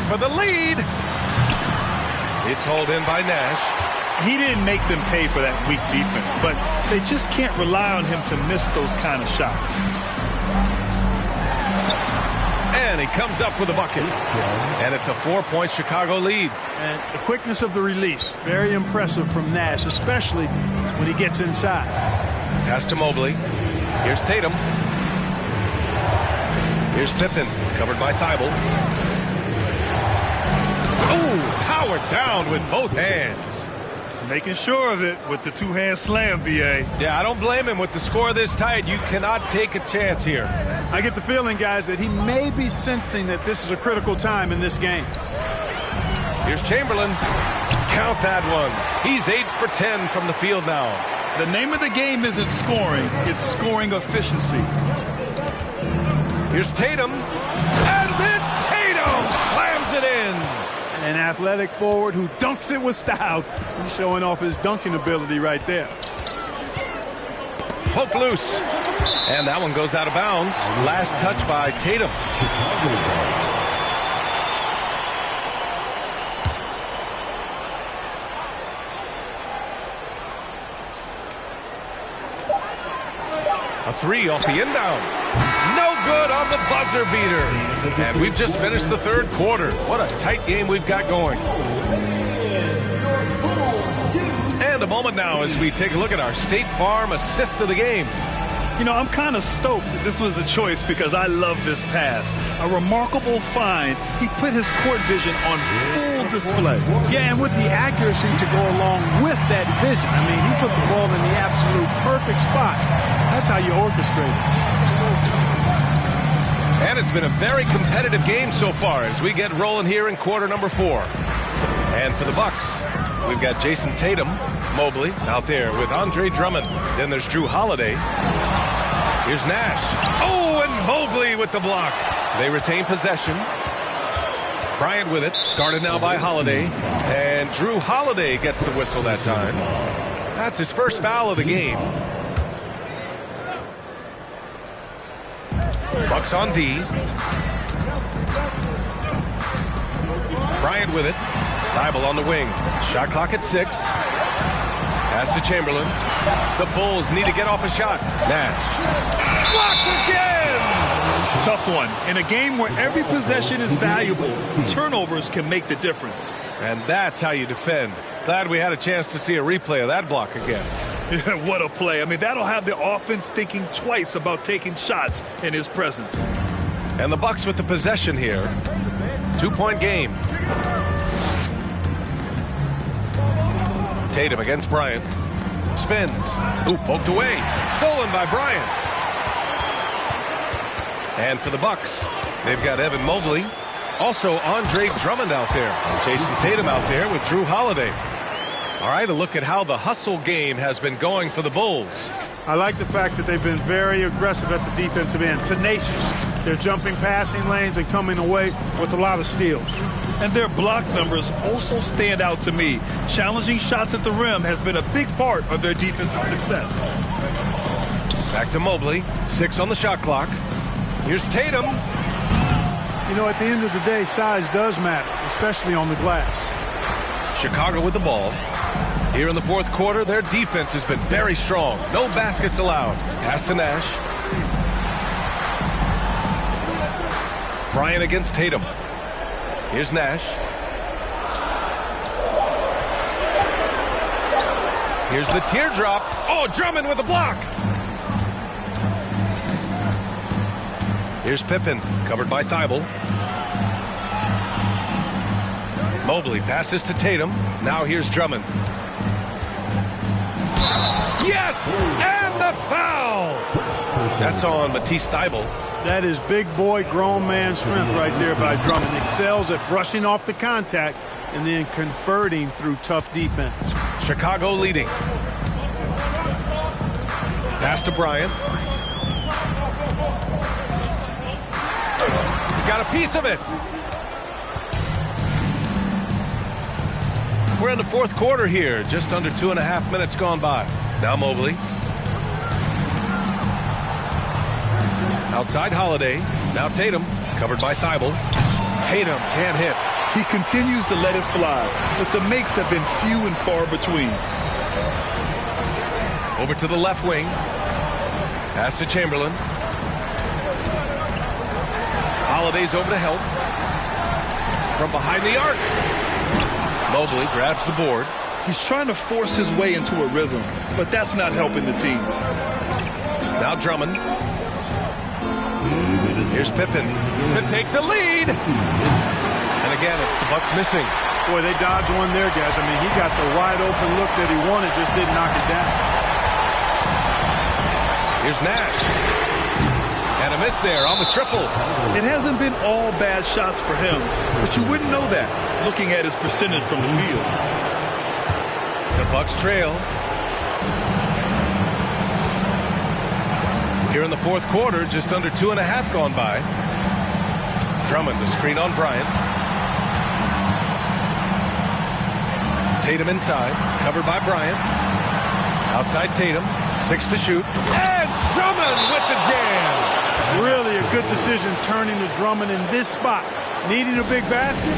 For the lead. It's hauled in by Nash. He didn't make them pay for that weak defense, but they just can't rely on him to miss those kind of shots. And he comes up with a bucket. And it's a 4-point Chicago lead. And the quickness of the release, very impressive from Nash, especially when he gets inside. Pass to Mobley. Here's Tatum. Here's Pippen, covered by Thibault. Oh, powered down with both hands. Making sure of it with the 2-hand slam, B.A. Yeah, I don't blame him. With the score this tight, you cannot take a chance here. I get the feeling, guys, that he may be sensing that this is a critical time in this game. Here's Chamberlain. Count that one. He's 8 for 10 from the field now. The name of the game isn't scoring. It's scoring efficiency. Here's Tatum. And then Tatum slams it in. An athletic forward who dunks it with style. He's showing off his dunking ability right there. Poke loose. And that one goes out of bounds. Last touch by Tatum. A 3 off the inbound. No good on the buzzer beater. And we've just finished the third quarter. What a tight game we've got going. And a moment now as we take a look at our State Farm assist of the game. You know, I'm kind of stoked that this was a choice because I love this pass. A remarkable find. He put his court vision on full display. Yeah, and with the accuracy to go along with that vision. I mean, he put the ball in the absolute perfect spot. That's how you orchestrate it. And it's been a very competitive game so far as we get rolling here in quarter number 4. And for the Bucks, we've got Jason Tatum, Mobley out there with Andre Drummond. Then there's Drew Holiday. Here's Nash. Oh, and Mobley with the block. They retain possession. Bryant with it, guarded now by Holiday. And Drew Holiday gets the whistle that time. That's his first foul of the game. Bucks on D. Bryant with it. Thibault on the wing. Shot clock at 6. Pass to Chamberlain. The Bulls need to get off a shot. Nash. Blocked again! Tough one. In a game where every possession is valuable, turnovers can make the difference. And that's how you defend. Glad we had a chance to see a replay of that block again. What a play. I mean, that'll have the offense thinking twice about taking shots in his presence. And the Bucks with the possession here. 2-point game. Tatum against Bryant. Spins. Ooh, poked away. Stolen by Bryant. And for the Bucks, they've got Evan Mobley. Also, Andre Drummond out there. Jason Tatum out there with Drew Holiday. All right, a look at how the hustle game has been going for the Bulls. I like the fact that they've been very aggressive at the defensive end, tenacious. They're jumping passing lanes and coming away with a lot of steals. And their block numbers also stand out to me. Challenging shots at the rim has been a big part of their defensive success. Back to Mobley. 6 on the shot clock. Here's Tatum. You know, at the end of the day, size does matter, especially on the glass. Chicago with the ball. Here in the fourth quarter, their defense has been very strong. No baskets allowed. Pass to Nash. Bryant against Tatum. Here's Nash. Here's the teardrop. Oh, Drummond with a block. Here's Pippen, covered by Thibault. Mobley passes to Tatum. Now here's Drummond. Yes! And the foul! That's on Matisse Thibault. That is big boy, grown man strength right there by Drummond. Excels at brushing off the contact and then converting through tough defense. Chicago leading. Pass to Bryant. Got a piece of it. We're in the fourth quarter here. Just under 2.5 minutes gone by. Now Mobley. Outside Holiday. Now Tatum. Covered by Thibault. Tatum can't hit. He continues to let it fly, but the makes have been few and far between. Over to the left wing. Pass to Chamberlain. Holiday's over to help. From behind the arc. Mobley grabs the board. He's trying to force his way into a rhythm, but that's not helping the team. Now Drummond. Here's Pippen to take the lead. And again, it's the Bucks missing. Boy, they dodged one there, guys. I mean, he got the wide open look that he wanted, just didn't knock it down. Here's Nash. And a miss there on the triple. It hasn't been all bad shots for him, but you wouldn't know that looking at his percentage from the field. The Bucks trail. Here in the fourth quarter, just under 2.5 gone by. Drummond, the screen on Bryant. Tatum inside, covered by Bryant. Outside Tatum, 6 to shoot. And Drummond with the jam. Really a good decision turning to Drummond in this spot. Needing a big basket,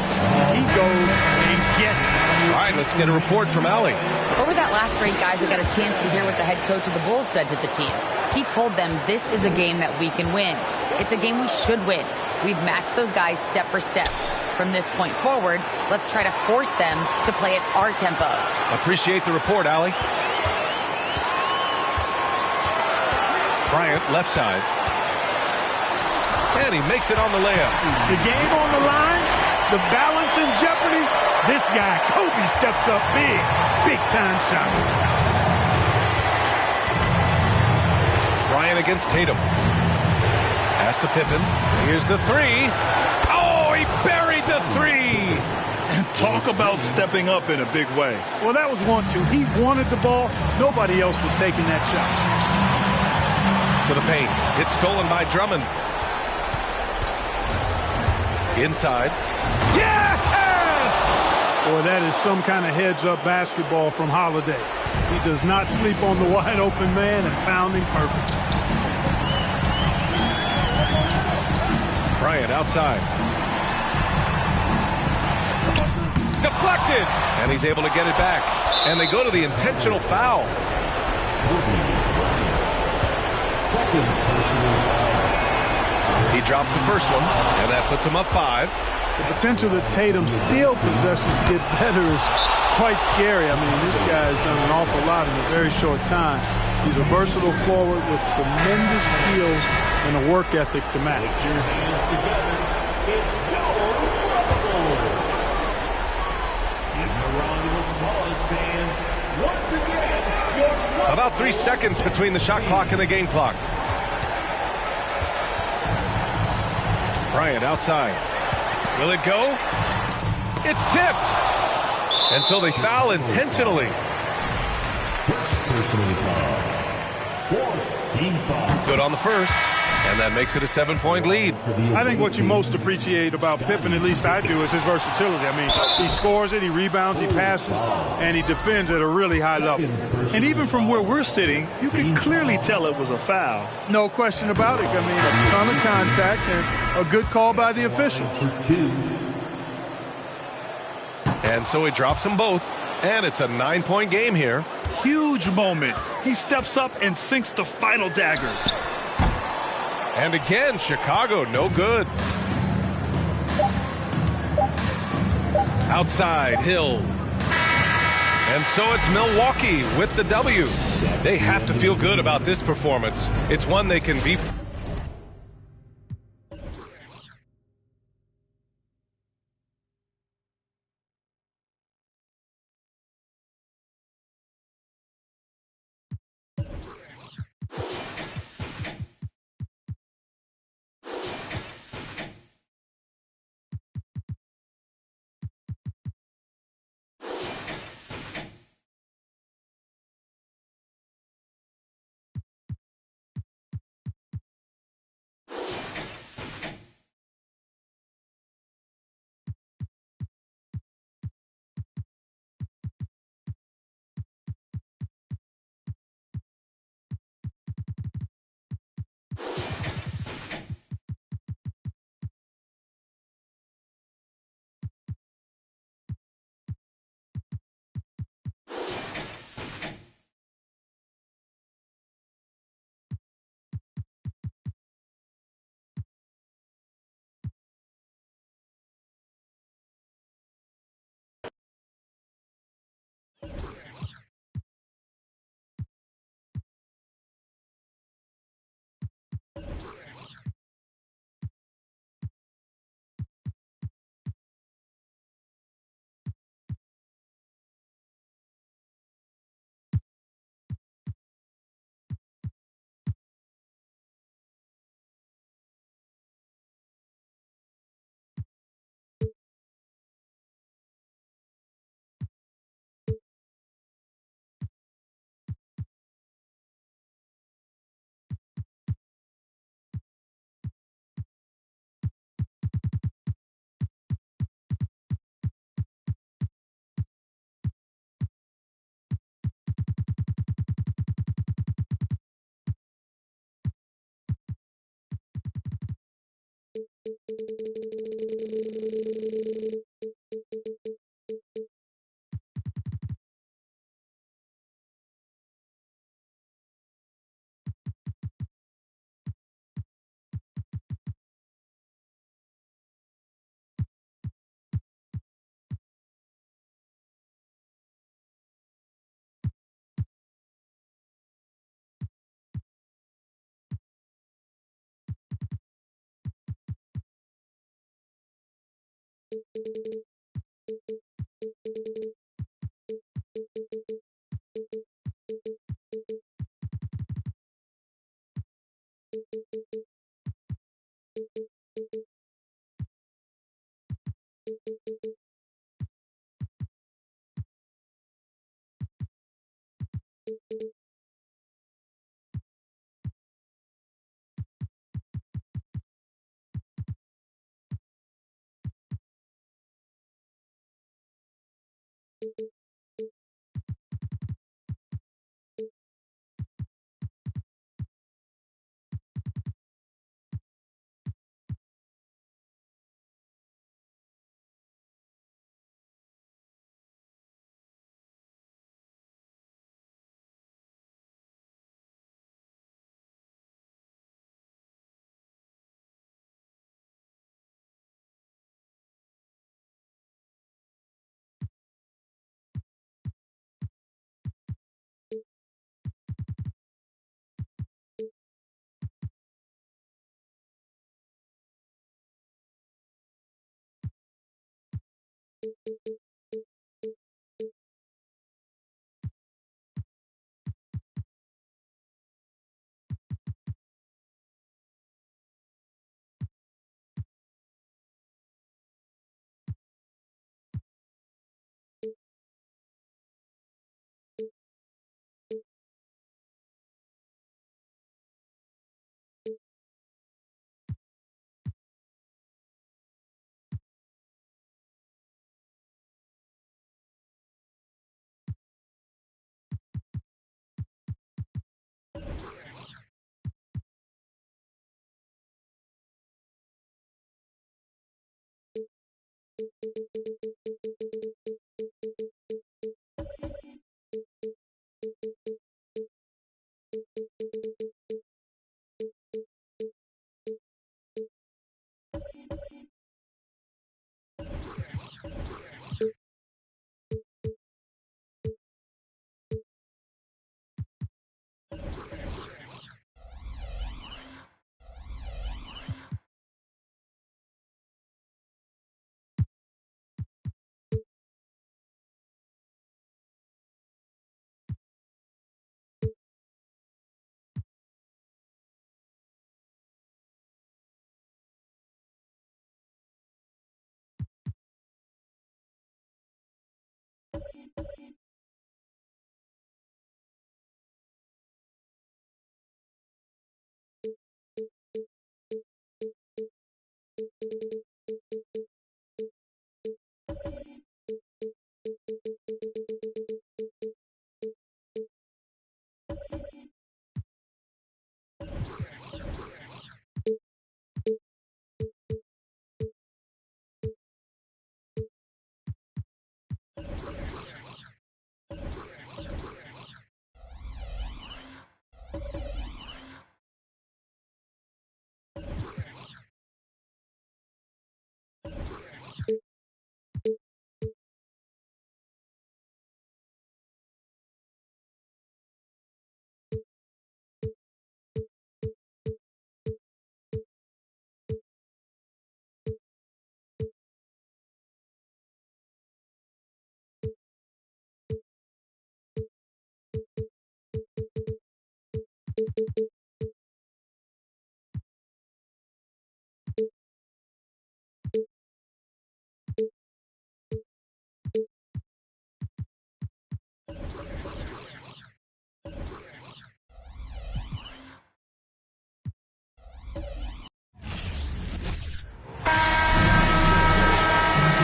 he goes and gets it. All right, let's get a report from Allie. Over that last break, guys, I got a chance to hear what the head coach of the Bulls said to the team. He told them this is a game that we can win. It's a game we should win. We've matched those guys step for step. From this point forward, let's try to force them to play at our tempo. Appreciate the report, Allie. Bryant, left side. And he makes it on the layup. The game on the line, the balance in jeopardy. This guy, Kobe, steps up big. Big time shot. Bryant against Tatum. Pass to Pippen. Here's the three. Oh, he buried the three. And talk about stepping up in a big way. Well, that was 1-2. He wanted the ball. Nobody else was taking that shot. To the paint. It's stolen by Drummond. Inside. Yes! Boy, that is some kind of heads-up basketball from Holiday. He does not sleep on the wide-open man and found him perfect. Bryant outside. Deflected! And he's able to get it back. And they go to the intentional foul. He drops the first one, and that puts him up 5. The potential that Tatum still possesses to get better is quite scary. I mean, this guy has done an awful lot in a very short time. He's a versatile forward with tremendous skills and a work ethic to match. About 3 seconds between the shot clock and the game clock. Bryant outside. Will it go? It's tipped. And so they foul intentionally. Personal foul. Fourth team foul. Good on the first. And that makes it a 7-point lead. I think what you most appreciate about Pippen, at least I do, is his versatility. I mean, he scores it, he rebounds, he passes, and he defends at a really high level. And even from where we're sitting, you can clearly tell it was a foul. No question about it. I mean, a ton of contact and a good call by the officials. And so he drops them both. And it's a 9-point game here. Huge moment. He steps up and sinks the final daggers. And again, Chicago, no good. Outside, Hill. And so it's Milwaukee with the W. They have to feel good about this performance. It's one they can be.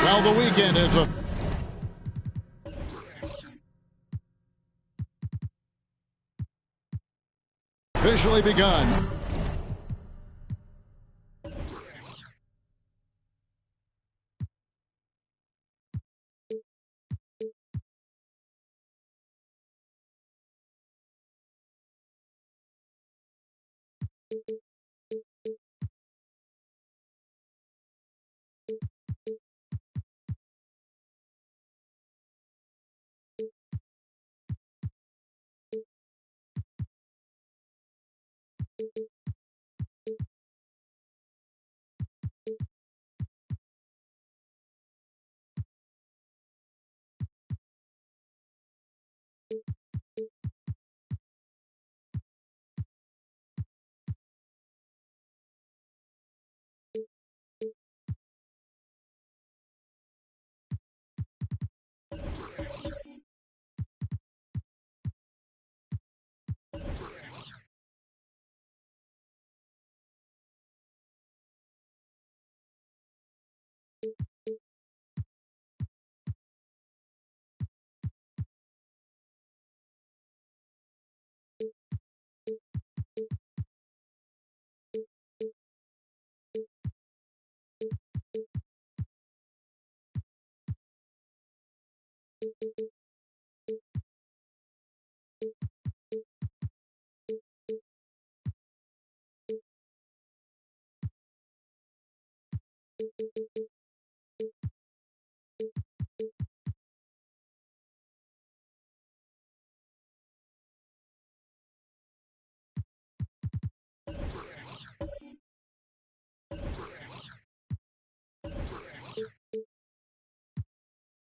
Well, the weekend is officially begun.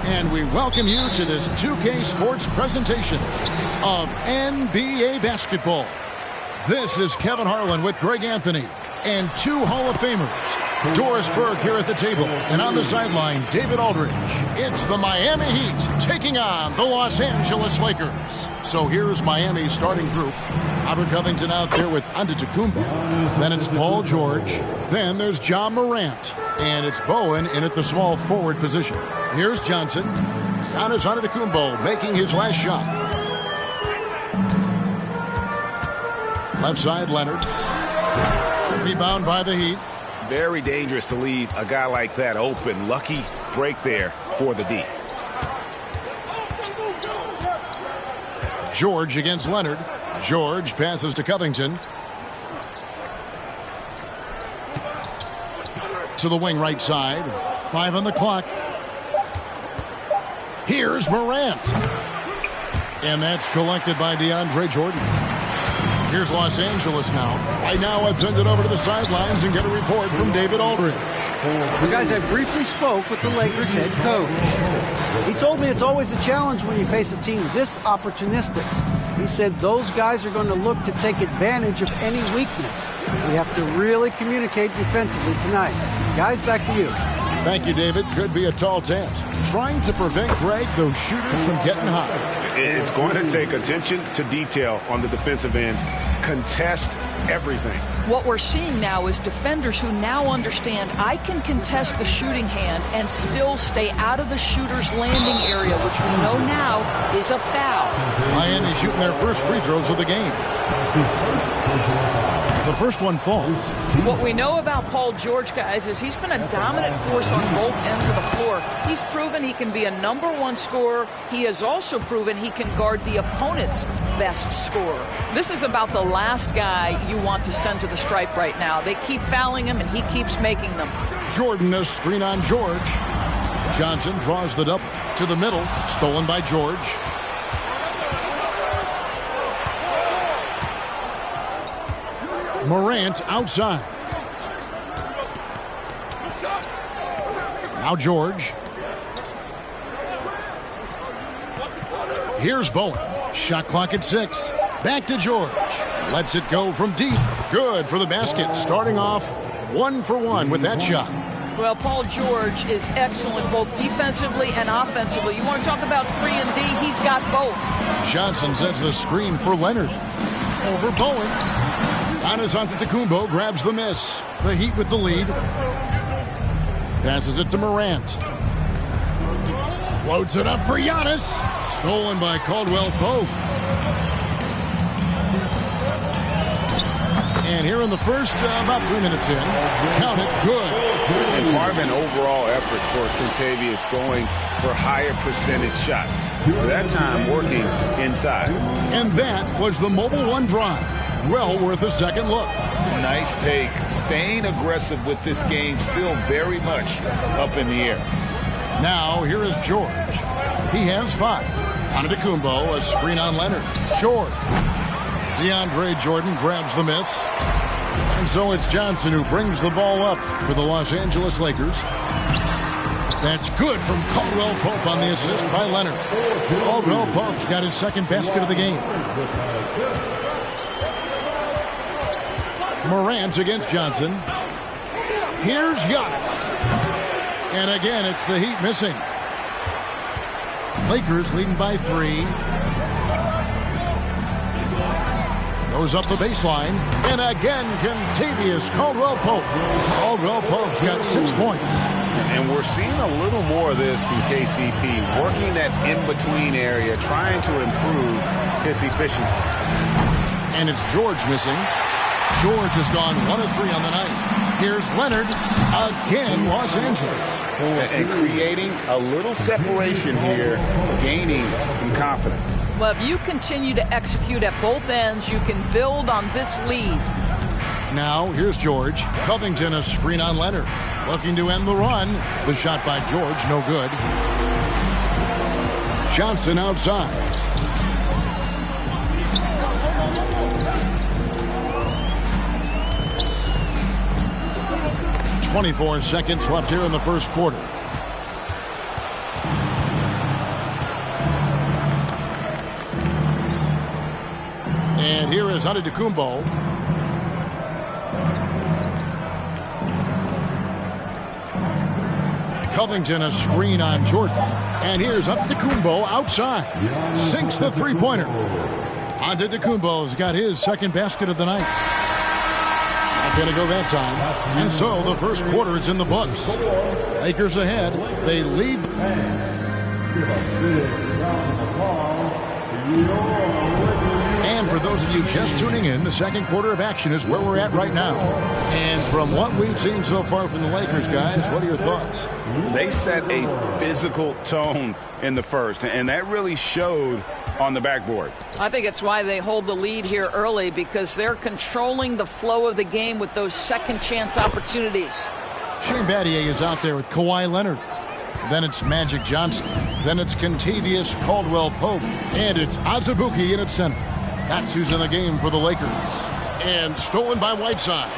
And we welcome you to this 2K Sports presentation of NBA basketball. This is Kevin Harlan with Greg Anthony and two Hall of Famers, Doris Burke here at the table, and on the sideline, David Aldridge. It's the Miami Heat taking on the Los Angeles Lakers. So here's Miami's starting group. Robert Covington out there with Antetokounmpo. Then it's Paul George. Then there's John Morant. And it's Bowen in at the small forward position. Here's Johnson. Giannis Antetokounmpo making his last shot. Left side, Leonard. Rebound by the Heat. Very dangerous to leave a guy like that open. Lucky break there for the D. George against Leonard. George passes to Covington. To the wing right side. 5 on the clock. Here's Morant. And that's collected by DeAndre Jordan. Here's Los Angeles now. Right now, I've sent it over to the sidelines and get a report from David Aldridge. You guys, I briefly spoke with the Lakers head coach. He told me it's always a challenge when you face a team this opportunistic. He said those guys are going to look to take advantage of any weakness. We have to really communicate defensively tonight. Guys, back to you. Thank you, David. Could be a tall task. Trying to prevent Greg, those shooters from getting hot. It's going to take attention to detail on the defensive end. Contest everything. What we're seeing now is defenders who now understand I can contest the shooting hand and still stay out of the shooter's landing area, which we know now is a foul. Miami shooting their first free throws of the game. The first one falls. What we know about Paul George, guys, is he's been a dominant force on both ends of the floor. He's proven he can be a #1 scorer. He has also proven he can guard the opponent's best scorer. This is about the last guy you want to send to the stripe right now. They keep fouling him, and he keeps making them. Jordan, a screen on George. Johnson draws the double to the middle. Stolen by George. Morant outside. Now George. Here's Bowen. Shot clock at 6. Back to George. Lets it go from deep. Good for the basket. Starting off 1 for 1 with that shot. Well, Paul George is excellent both defensively and offensively. You want to talk about 3 and D? He's got both. Johnson sets the screen for Leonard. Over Bowen. Giannis Antetokounmpo grabs the miss. The Heat with the lead. Passes it to Morant. Floats it up for Giannis. Stolen by Caldwell Pope. And here in the first, about 3 minutes in, count it, good. And part of an overall effort for Kentavious going for higher percentage shots. That time working inside. And that was the Mobile One drive. Well worth a second look. Nice take. Staying aggressive with this game, still very much up in the air. Now, here is George. He has 5. Antetokounmpo, a screen on Leonard. Short. DeAndre Jordan grabs the miss. And so it's Johnson who brings the ball up for the Los Angeles Lakers. That's good from Caldwell Pope on the assist by Leonard. Caldwell Pope's got his second basket of the game. Morant against Johnson. Here's Giannis. And again, it's the Heat missing. Lakers leading by 3. Goes up the baseline. And again, Kentavious Caldwell-Pope. Caldwell-Pope's got 6 points. And we're seeing a little more of this from KCP. Working that in-between area, trying to improve his efficiency. And it's George missing. George has gone 1 of 3 on the night. Here's Leonard. Again, Los Angeles. And creating a little separation here, gaining some confidence. Well, if you continue to execute at both ends, you can build on this lead. Now, here's George. Covington, a screen on Leonard. Looking to end the run. The shot by George, no good. Johnson outside. .24 seconds left here in the first quarter. And here is Antetokounmpo. Covington, a screen on Jordan. And here's Antetokounmpo outside. Sinks the three-pointer. Antetokounmpo's got his second basket of the night. Not going to go that time. And so the first quarter is in the books. Lakers ahead. They lead. And for those of you just tuning in, the second quarter of action is where we're at right now. And from what we've seen so far from the Lakers, guys, what are your thoughts? They set a physical tone in the first, and that really showed on the backboard. I think it's why they hold the lead here early, because they're controlling the flow of the game with those second chance opportunities. Shane Battier is out there with Kawhi Leonard. Then it's Magic Johnson. Then it's Kentavious Caldwell-Pope. And it's Azubuike in its center. That's who's in the game for the Lakers. And stolen by Whiteside.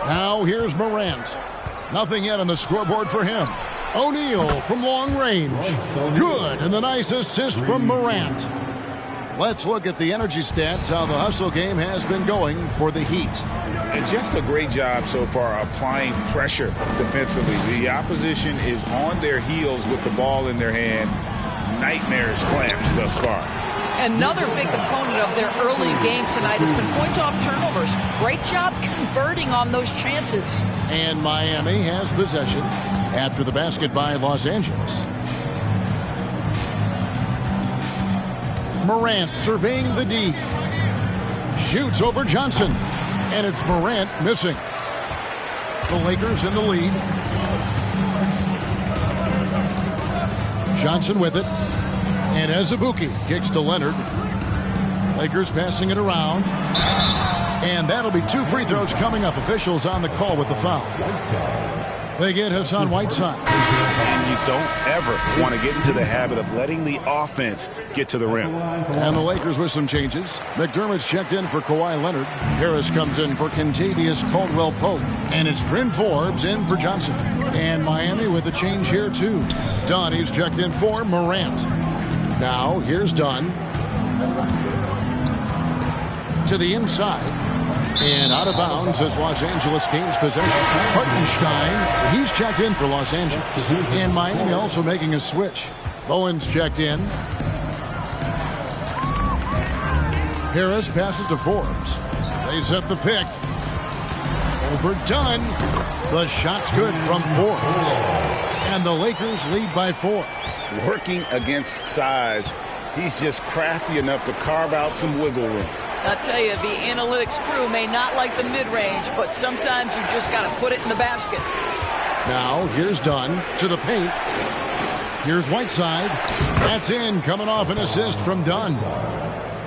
Now here's Morant. Nothing yet on the scoreboard for him. O'Neal from long range. Good, and the nice assist from Morant. Let's look at the energy stats, how the hustle game has been going for the Heat. And just a great job so far applying pressure defensively. The opposition is on their heels with the ball in their hand. Nightmarish clamps thus far. Another big component of their early game tonight has been points off turnovers. Great job converting on those chances. And Miami has possession after the basket by Los Angeles. Morant surveying the D. Shoots over Johnson. And it's Morant missing. The Lakers in the lead. Johnson with it. And Azubuike kicks to Leonard. Lakers passing it around. And that'll be 2 free throws coming up. Officials on the call with the foul. They get Hassan Whiteside. And you don't ever want to get into the habit of letting the offense get to the rim. And the Lakers with some changes. McDermott's checked in for Kawhi Leonard. Harris comes in for Kentavious Caldwell-Pope. And it's Bryn Forbes in for Johnson. And Miami with a change here too. Dunn, he's checked in for Morant. Now here's Dunn. To the inside. And out of bounds as Los Angeles gains possession. Hartenstein, he's checked in for Los Angeles. And Miami also making a switch. Bowen's checked in. Harris passes to Forbes. They set the pick. Over Dunn. The shot's good from Forbes. And the Lakers lead by 4. Working against size, he's just crafty enough to carve out some wiggle room. I tell you, the analytics crew may not like the mid-range, but sometimes you just got to put it in the basket. Now, here's Dunn to the paint. Here's Whiteside. That's in, coming off an assist from Dunn.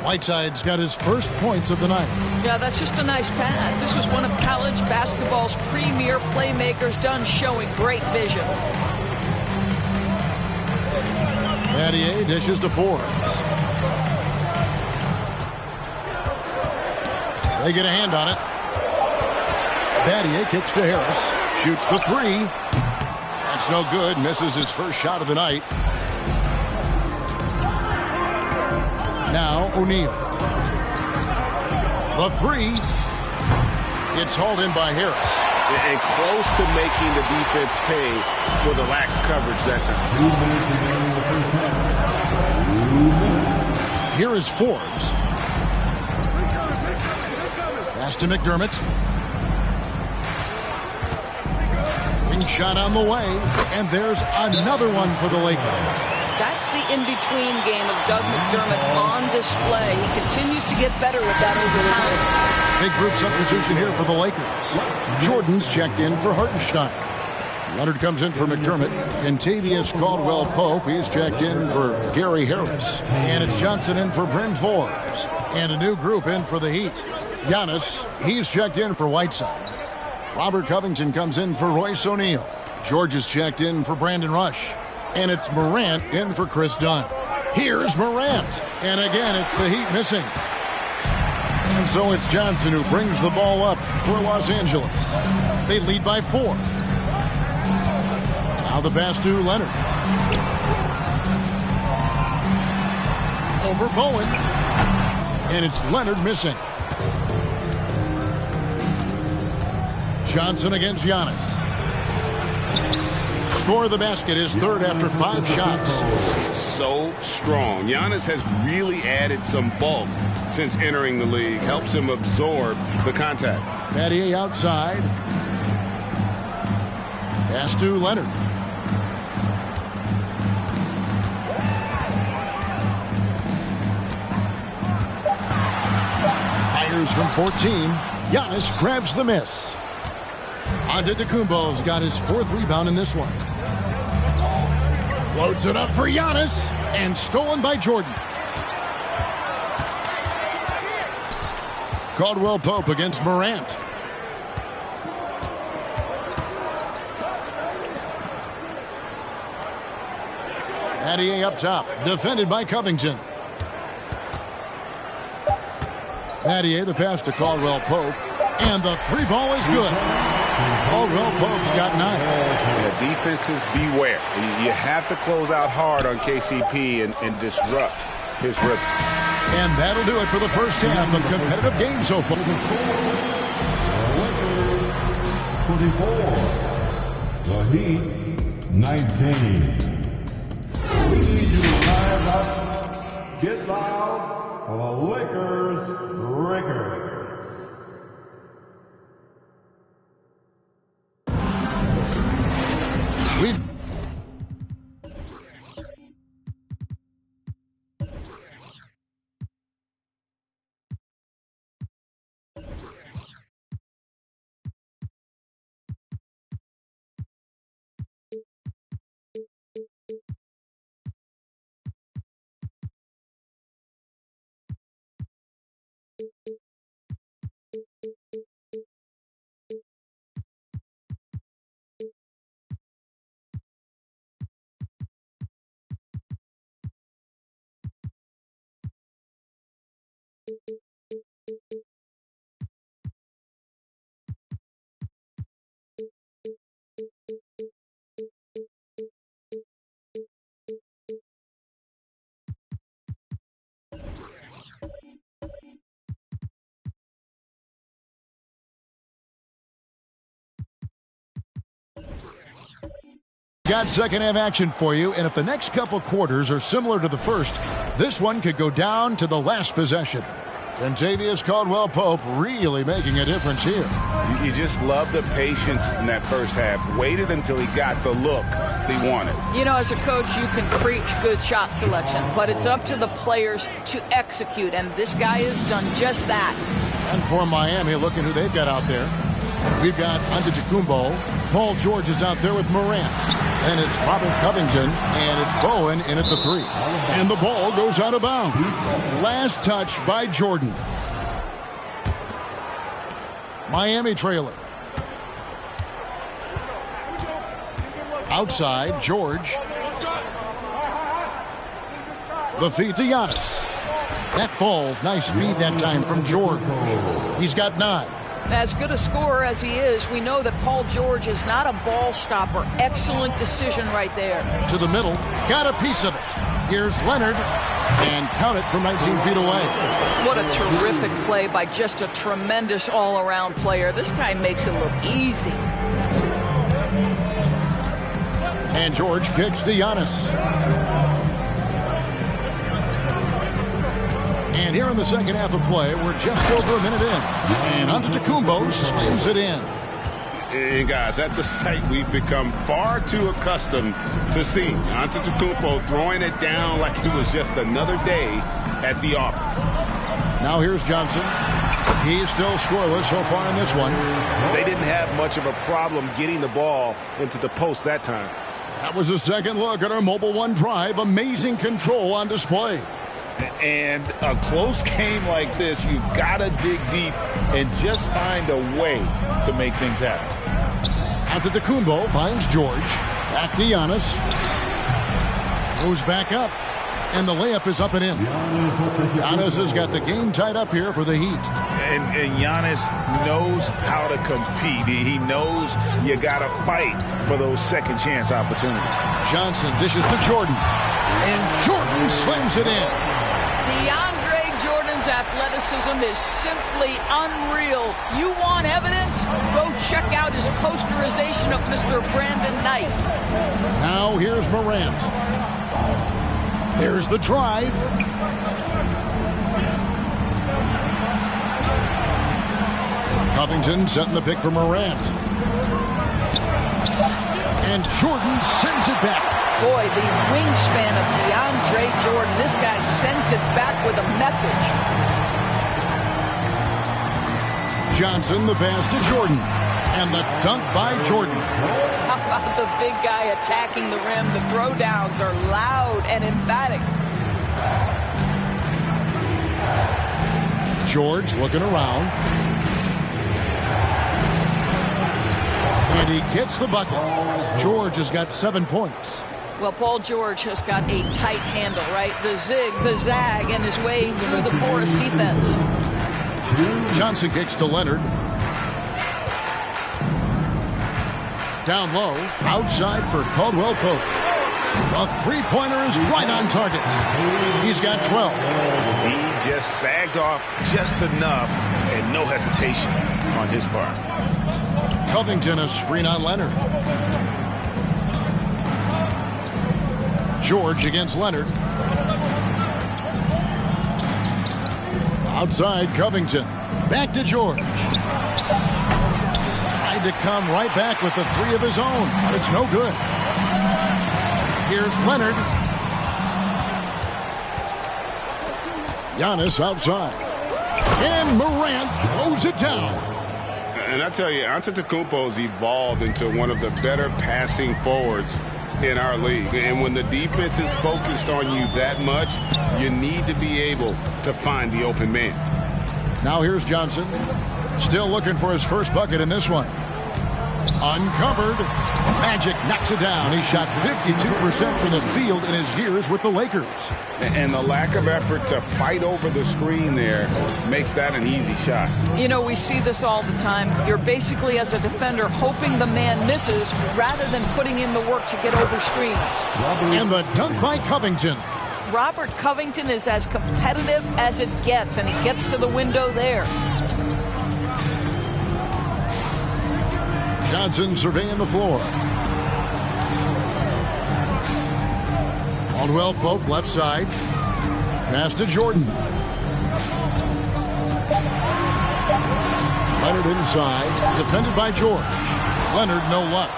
Whiteside's got his first points of the night. Yeah, that's just a nice pass. This was one of college basketball's premier playmakers. Dunn showing great vision. Battier dishes to Forbes. They get a hand on it. Battier kicks to Harris. Shoots the 3. That's no good. Misses his first shot of the night. Now O'Neal. The 3. It's hauled in by Harris. And close to making the defense pay for the lax coverage that time. Here is Forbes. Pass to McDermott. Wing shot on the way. And there's another one for the Lakers. That's the in-between game of Doug McDermott on display. He continues to get better with that over time. Big group substitution here for the Lakers. Jordan's checked in for Hartenstein. Leonard comes in for McDermott. Kentavious Caldwell-Pope, he's checked in for Gary Harris. And it's Johnson in for Bryn Forbes. And a new group in for the Heat. Giannis, he's checked in for Whiteside. Robert Covington comes in for Royce O'Neal. George is checked in for Brandon Rush. And it's Morant in for Chris Dunn. Here's Morant. And again, it's the Heat missing. And so it's Johnson who brings the ball up for Los Angeles. They lead by 4. Now the pass to Leonard. Over Bowen. And it's Leonard missing. Johnson against Giannis. Score the basket is third after 5 shots. So strong. Giannis has really added some bulk since entering the league. Helps him absorb the contact. Battier outside. Pass to Leonard. Fires from 14. Giannis grabs the miss. Antetokounmpo's got his 4th rebound in this one. Floats it up for Giannis. And stolen by Jordan. Caldwell-Pope against Morant. Battier up top. Defended by Covington. Battier, the pass to Caldwell-Pope. And the 3-ball is good. Caldwell-Pope's got 9. The defenses beware. You have to close out hard on KCP and disrupt his rhythm. And that'll do it for the first half of competitive games so far. 24. The Heat, 19. We need you to rise up, get loud for the Lakers Breakers. Got second half action for you, and if the next couple quarters are similar to the first, this one could go down to the last possession. Kentavious Caldwell-Pope really making a difference here. You just love the patience in that first half. Waited until he got the look he wanted. You know, as a coach, you can preach good shot selection, but it's up to the players to execute, and this guy has done just that. And for Miami, look at who they've got out there. We've got Antetokounmpo. Paul George is out there with Morant. And it's Robert Covington, and it's Bowen in at the 3. And the ball goes out of bounds. Last touch by Jordan. Miami trailing. Outside, George. The feed to Giannis. That falls. Nice feed that time from George. He's got 9. As good a scorer as he is, we know that Paul George is not a ball stopper. Excellent decision right there. To the middle, got a piece of it. Here's Leonard, and count it from 19 feet away. What a terrific play by just a tremendous all-around player. This guy makes it look easy. And George kicks to Giannis. And here in the second half of play, we're just over a minute in. And Antetokounmpo slams it in. And guys, that's a sight we've become far too accustomed to seeing. Antetokounmpo throwing it down like it was just another day at the office. Now here's Johnson. He's still scoreless so far in this one. They didn't have much of a problem getting the ball into the post that time. That was a second look at our Mobile One drive. Amazing control on display. And a close game like this, you gotta dig deep and just find a way to make things happen. Antetokounmpo finds George. Back to Giannis. Goes back up. And the layup is up and in. Giannis has got the game tied up here for the Heat. And Giannis knows how to compete. He knows you gotta fight for those second chance opportunities. Johnson dishes to Jordan. And Jordan slams it in. DeAndre Jordan's athleticism is simply unreal. You want evidence? Go check out his posterization of Mr. Brandon Knight. Now here's Morant. There's the drive. Covington setting the pick for Morant. And Jordan sends it back. Boy, the wingspan of DeAndre Jordan. This guy sends it back with a message. Johnson, the pass to Jordan. And the dunk by Jordan. How about the big guy attacking the rim? The throwdowns are loud and emphatic. George looking around. And he gets the bucket. George has got 7 points. Well, Paul George has got a tight handle, right? The zig, the zag, and his way through the porous defense. Johnson kicks to Leonard. Down low, outside for Caldwell-Pope. A three-pointer is right on target. He's got 12. He just sagged off just enough, and no hesitation on his part. Covington a screen on Leonard. George against Leonard. Outside Covington. Back to George. Tried to come right back with the three of his own, but it's no good. Here's Leonard. Giannis outside. And Morant throws it down. And I tell you, Antetokounmpo's evolved into one of the better passing forwards in our league. And when the defense is focused on you that much, you need to be able to find the open man. Now here's Johnson. Still looking for his first bucket in this one. Uncovered. Magic knocks it down. He shot 52% from the field in his years with the Lakers. And the lack of effort to fight over the screen there makes that an easy shot. You know, we see this all the time. You're basically, as a defender, hoping the man misses rather than putting in the work to get over screens. And the dunk by Covington. Robert Covington is as competitive as it gets, and he gets to the window there. Johnson surveying the floor. Caldwell Pope left side. Pass to Jordan. Leonard inside. Defended by George. Leonard no luck.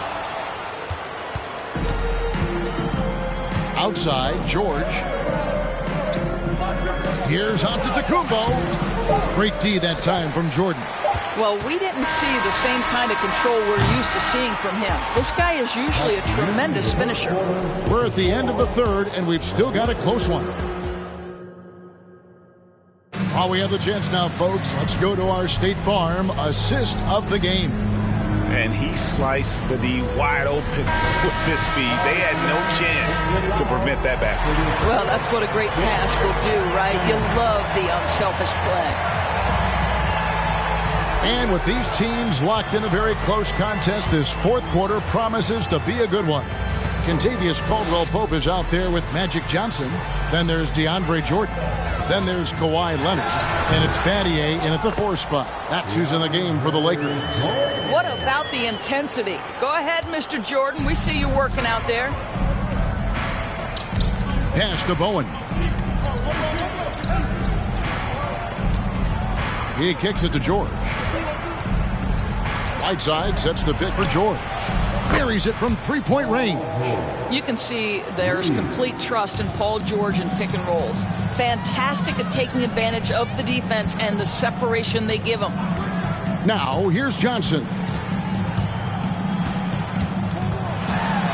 Outside George. Here's Antetokounmpo. Great D that time from Jordan. Well, we didn't see the same kind of control we're used to seeing from him. This guy is usually a tremendous finisher. We're at the end of the third, and we've still got a close one. While we have the chance now, folks, let's go to our State Farm assist of the game. And he sliced the D wide open with this feed. They had no chance to prevent that basket. Well, that's what a great pass will do, right? You love the unselfish play. And with these teams locked in a very close contest, this fourth quarter promises to be a good one. Kentavious Caldwell-Pope is out there with Magic Johnson. Then there's DeAndre Jordan. Then there's Kawhi Leonard. And it's Battier in at the 4 spot. That's who's in the game for the Lakers. What about the intensity? Go ahead, Mr. Jordan. We see you working out there. Pass to Bowen. He kicks it to George. Whiteside sets the pick for George. Buries it from three-point range. You can see there's complete trust in Paul George in pick and rolls. Fantastic at taking advantage of the defense and the separation they give him. Now, here's Johnson.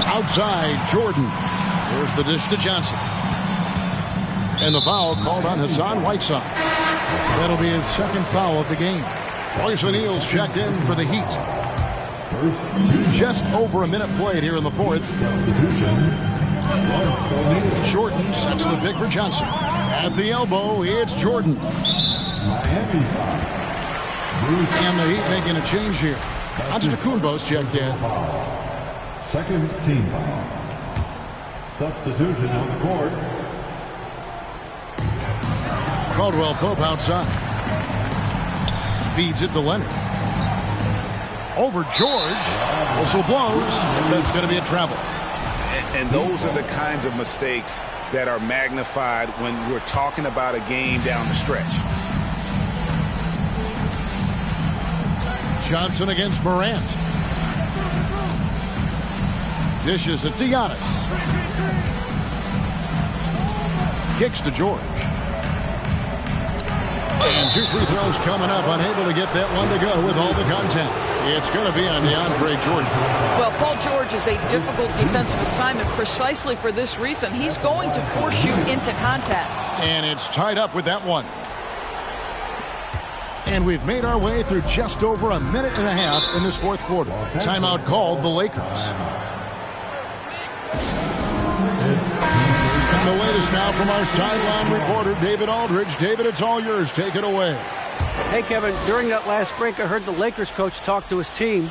Outside, Jordan. There's the dish to Johnson. And the foul called on Hassan Whiteside. That'll be his second foul of the game. Royce O'Neal's checked in for the Heat. Just over a minute played here in the fourth. Jordan sets the pick for Johnson. At the elbow, it's Jordan. And the Heat making a change here. Antetokounmpo's checked in. Second team foul. Substitution on the court. Caldwell-Pope outside. Feeds it to Leonard. Over George. Whistle blows. And that's going to be a travel. And those are the kinds of mistakes that are magnified when we're talking about a game down the stretch. Johnson against Morant. Dishes it to Giannis. Kicks to George. And 2 free throws coming up. Unable to get that one to go with all the content. It's going to be on DeAndre Jordan. Well, Paul George is a difficult defensive assignment precisely for this reason. He's going to force you into contact. And it's tied up with that one. And we've made our way through just over a minute and a half in this fourth quarter. Timeout called the Lakers. And the latest now from our sideline reporter, David Aldridge. David, it's all yours. Take it away. Hey, Kevin, during that last break, I heard the Lakers coach talk to his team.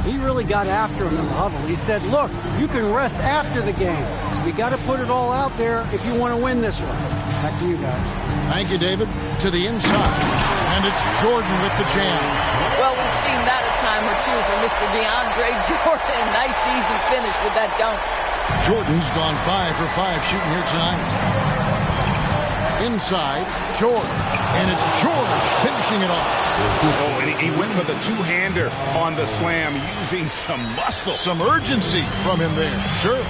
He really got after him in the huddle. He said, look, you can rest after the game. We got to put it all out there if you want to win this one. Back to you guys. Thank you, David. To the inside. And it's Jordan with the jam. Well, we've I've seen that a time or two from Mr. DeAndre Jordan. Nice easy finish with that dunk. Jordan's gone 5 for 5 shooting here tonight. Inside, George. And it's George finishing it off. Oh, and he went for the two-hander on the slam, using some muscle. Some urgency from him there, sure.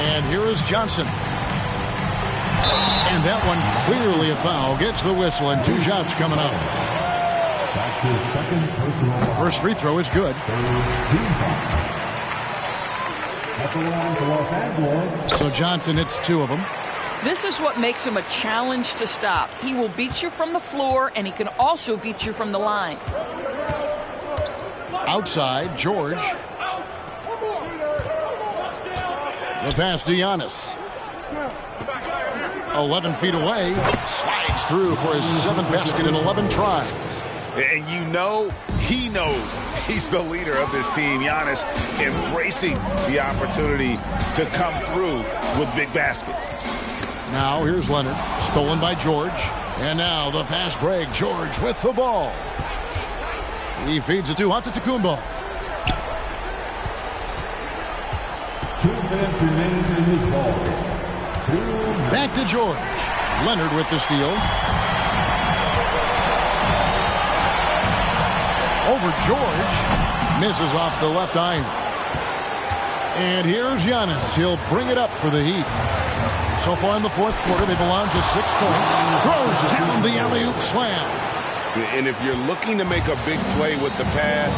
And here is Johnson. And that one clearly a foul. Gets the whistle, and 2 shots coming up. First free throw is good. So Johnson hits 2 of them. This is what makes him a challenge to stop. He will beat you from the floor, and he can also beat you from the line. Outside, George. The pass to Giannis. 11 feet away. Slides through for his 7th basket in 11 tries. And you know, he knows he's the leader of this team. Giannis embracing the opportunity to come through with big baskets. Now here's Leonard. Stolen by George. And now the fast break. George with the ball. He feeds it to Antetokounmpo. 2 minutes remaining in this ball. Back to George. Leonard with the steal. Over George. Misses off the left iron. And here's Giannis. He'll bring it up for the Heat. So far in the 4th quarter, they've allowed just 6 points. Throws down the alley-oop slam. And if you're looking to make a big play with the pass,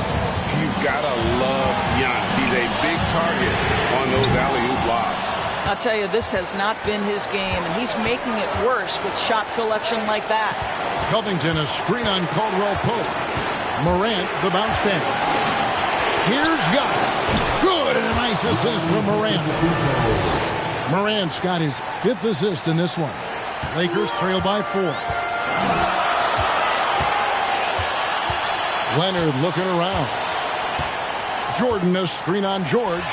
you've got to love Giannis. He's a big target on those alley-oop lobs. I'll tell you, this has not been his game, and he's making it worse with shot selection like that. Covington, a screen on Caldwell Pope. Morant, the bounce pass. Here's Giannis. Good, and a nice assist from Morant. Morant's got his 5th assist in this one. Lakers trail by 4. Leonard looking around. Jordan, a screen on George.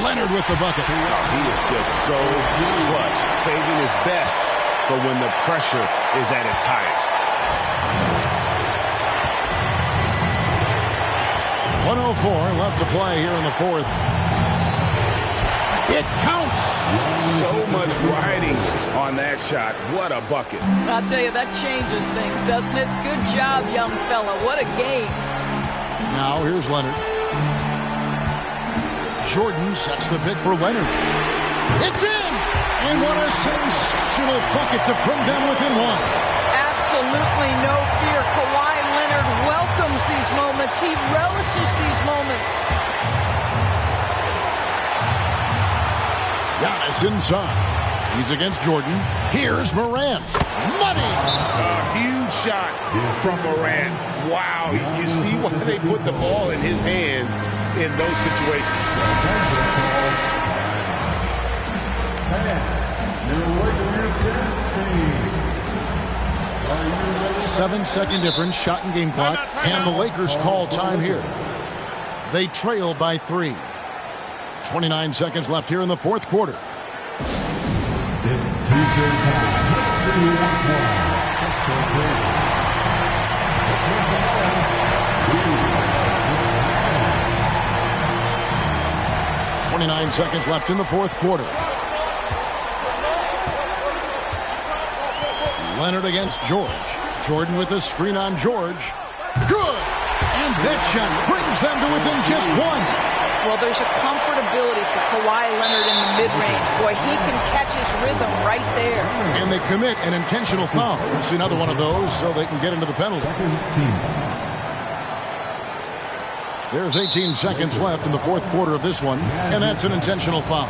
Leonard with the bucket. He is just so clutch, saving his best for when the pressure is at its highest. 1:04 left to play here in the 4th. It counts. So much riding on that shot. What a bucket. I'll tell you, that changes things, doesn't it? Good job, young fella. What a game. Now here's Leonard. Jordan sets the pick for Leonard. It's in! And what a sensational bucket to bring them within 1. Absolutely no fear. Kawhi Leonard welcomes these moments. He relishes these moments. Giannis inside. He's against Jordan. Here's Morant. Money! A huge shot from Morant. Wow, you see why they put the ball in his hands in those situations. 7-second difference, shot and game clock, and the Lakers call time here. They trail by 3. 29 seconds left here in the 4th quarter. .29 seconds left in the 4th quarter. Leonard against George. Jordan with a screen on George. Good! And that shot brings them to within just 1. Well, there's a comfortability for Kawhi Leonard in the mid-range. Boy, he can catch his rhythm right there. And they commit an intentional foul. We'll see another one of those so they can get into the penalty. There's 18 seconds left in the 4th quarter of this one, and that's an intentional foul.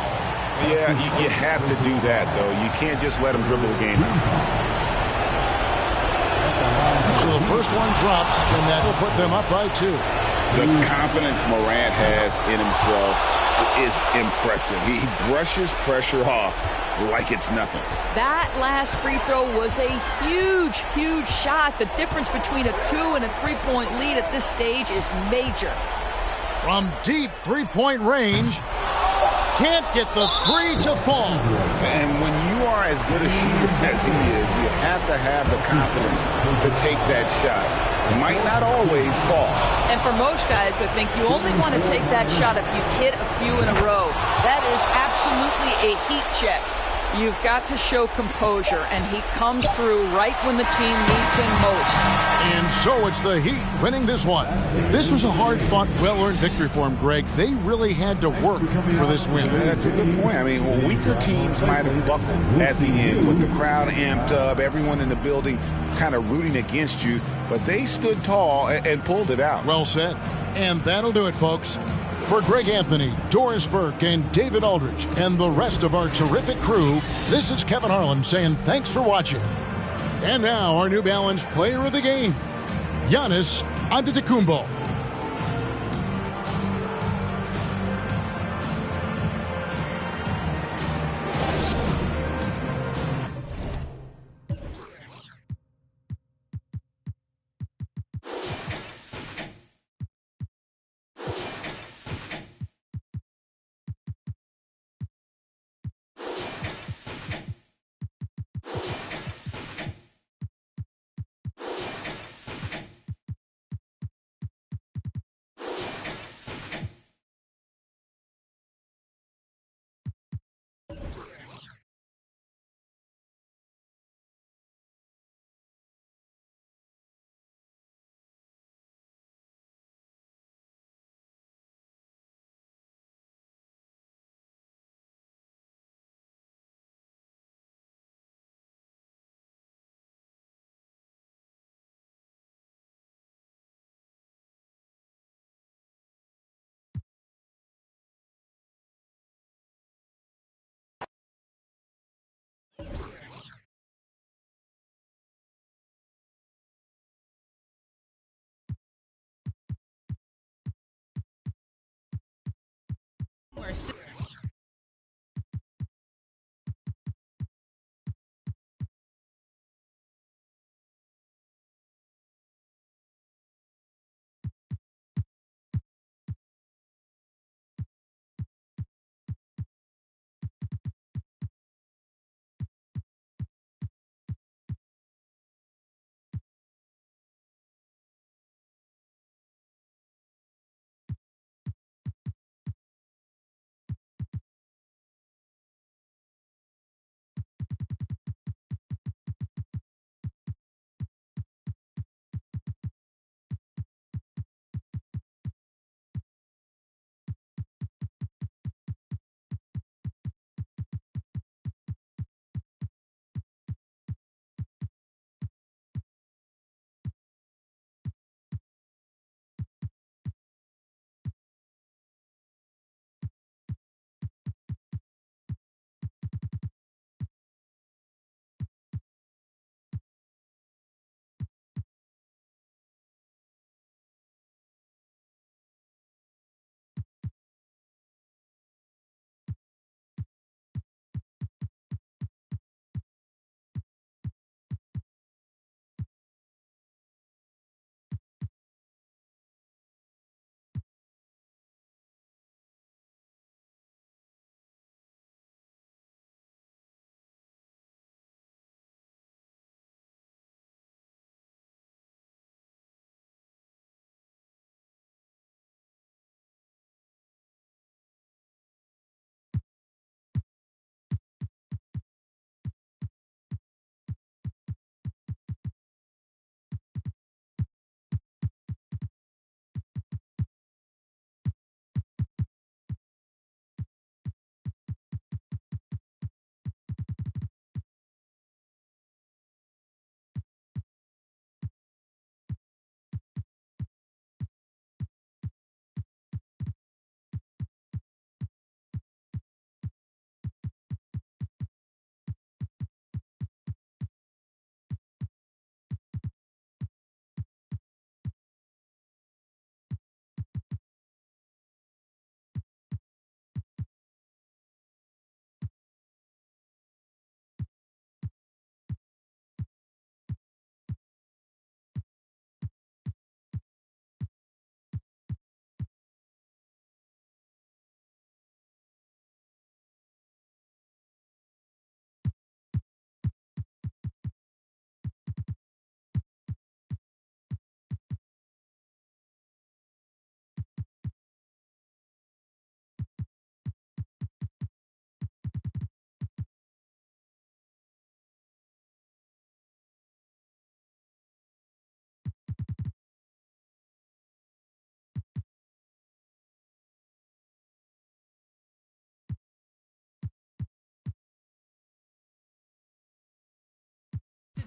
Yeah, you have to do that, though. You can't just let him dribble the game out. So the first one drops, and that will put them up by 2. The confidence Morant has in himself is impressive. He brushes pressure off like it's nothing. That last free throw was a huge, huge shot. The difference between a 2 and a 3-point lead at this stage is major. From deep 3-point range, can't get the three to fall. And when you are as good a shooter as he is, you have to have the confidence to take that shot. It might not always fall. And for most guys, I think you only want to take that shot if you've hit a few in a row. That is absolutely a heat check. You've got to show composure, and he comes through right when the team needs him most. And so it's the Heat winning this one. This was a hard-fought, well-earned victory for him, Greg. They really had to work for this win. That's a good point. I mean, weaker teams might have buckled at the end with the crowd amped up, everyone in the building kind of rooting against you, but they stood tall and pulled it out. Well said. And that'll do it, folks. For Greg Anthony, Doris Burke, and David Aldridge, and the rest of our terrific crew, this is Kevin Harlan saying thanks for watching. And now, our New Balance player of the game, Giannis Antetokounmpo.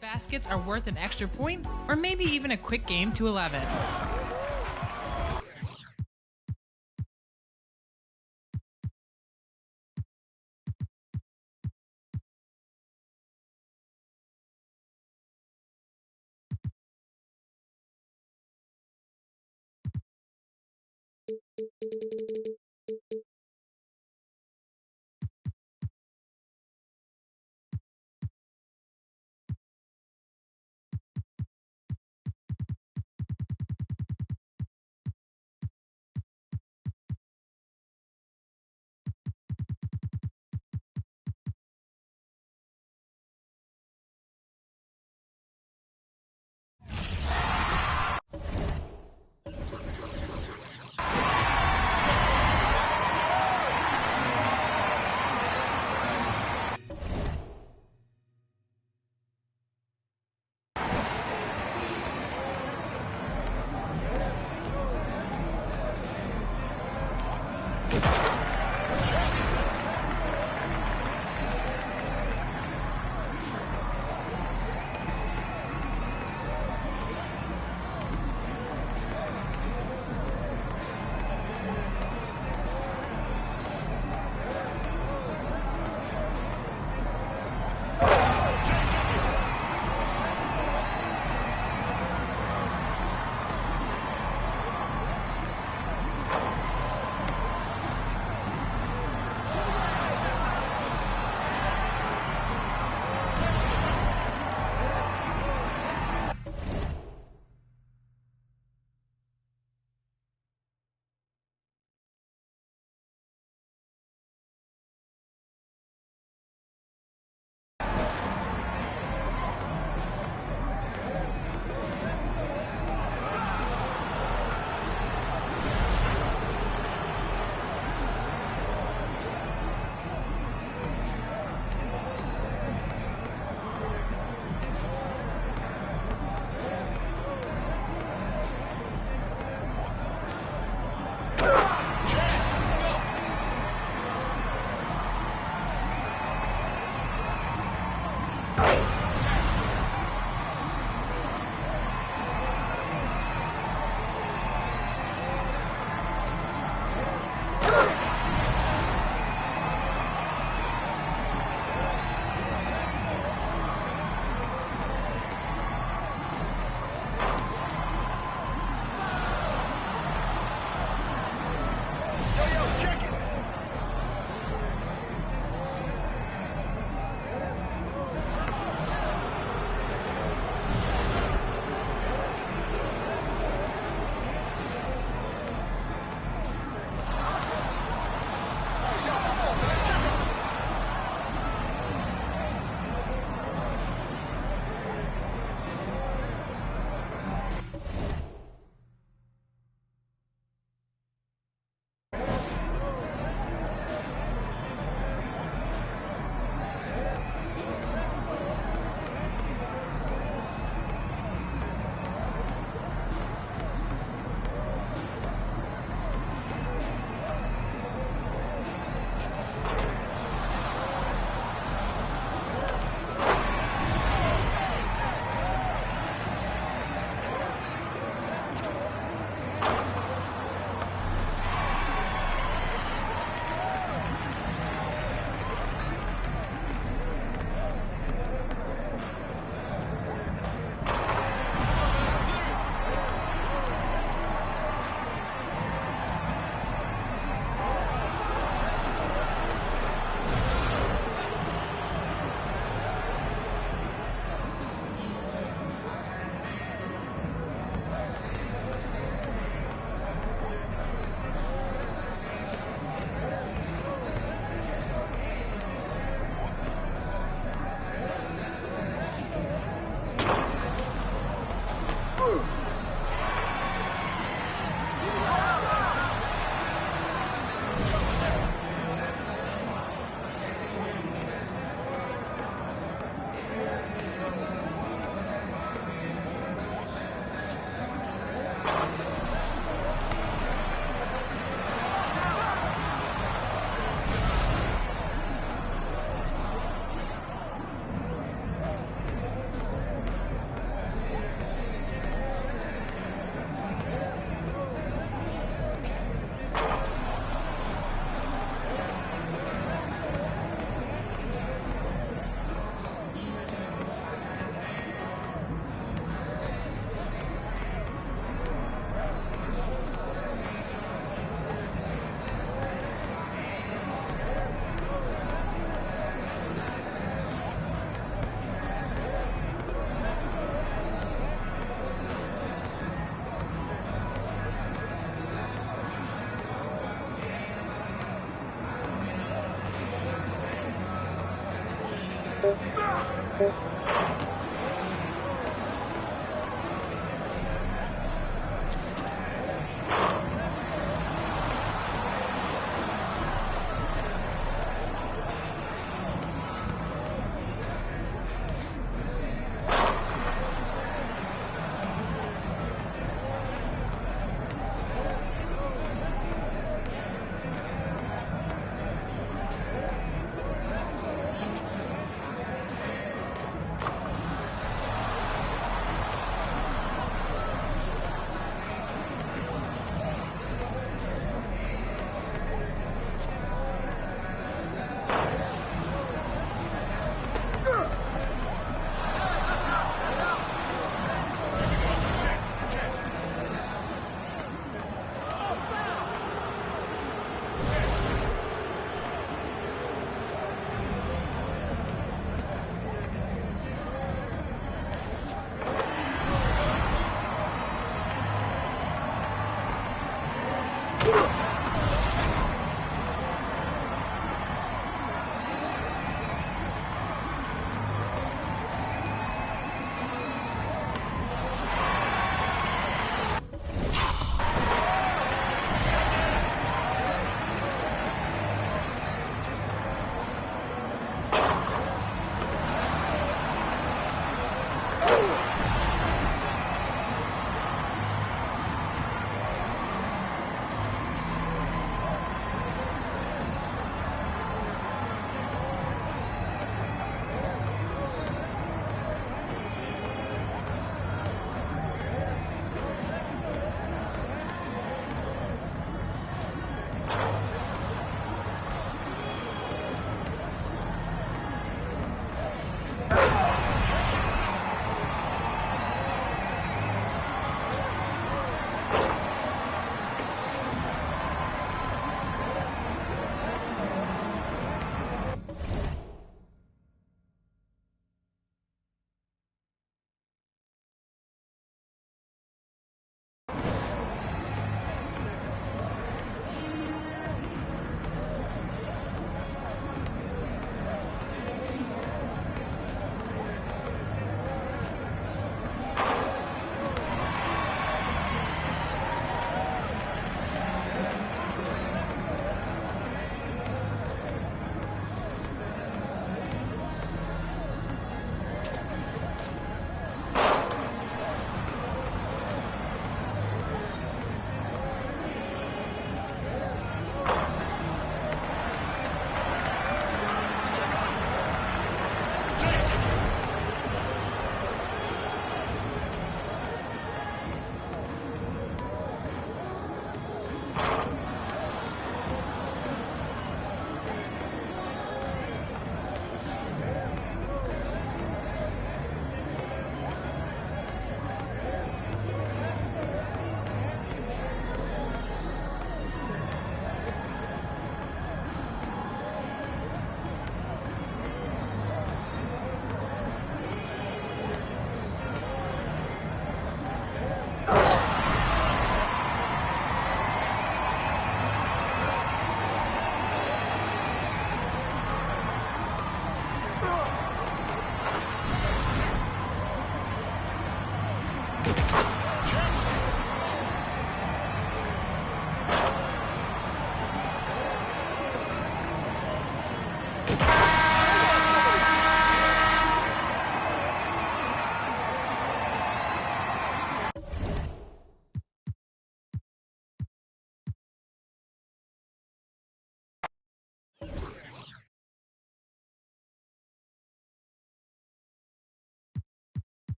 baskets are worth an extra point or maybe even a quick game to 11.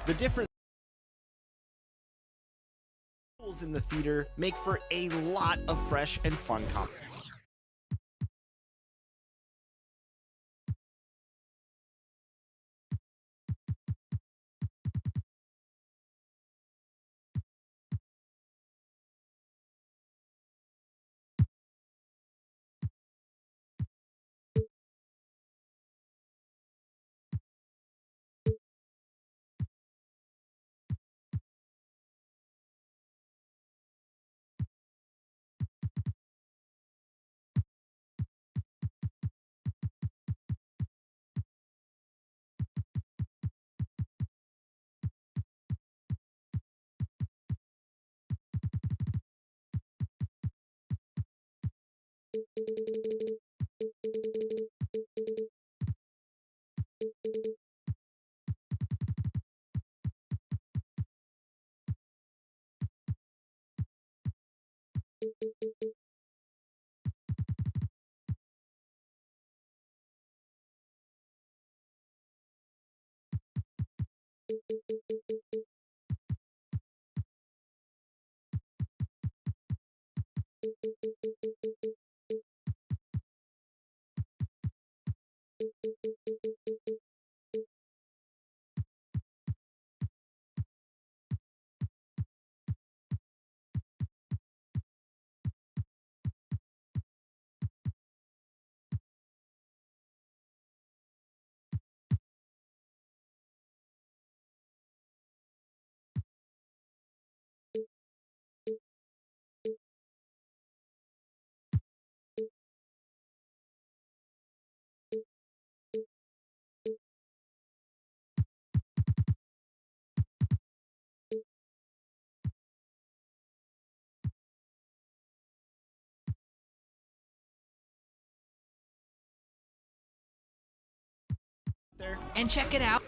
The different tools in the theater make for a lot of fresh and fun content. And check it out.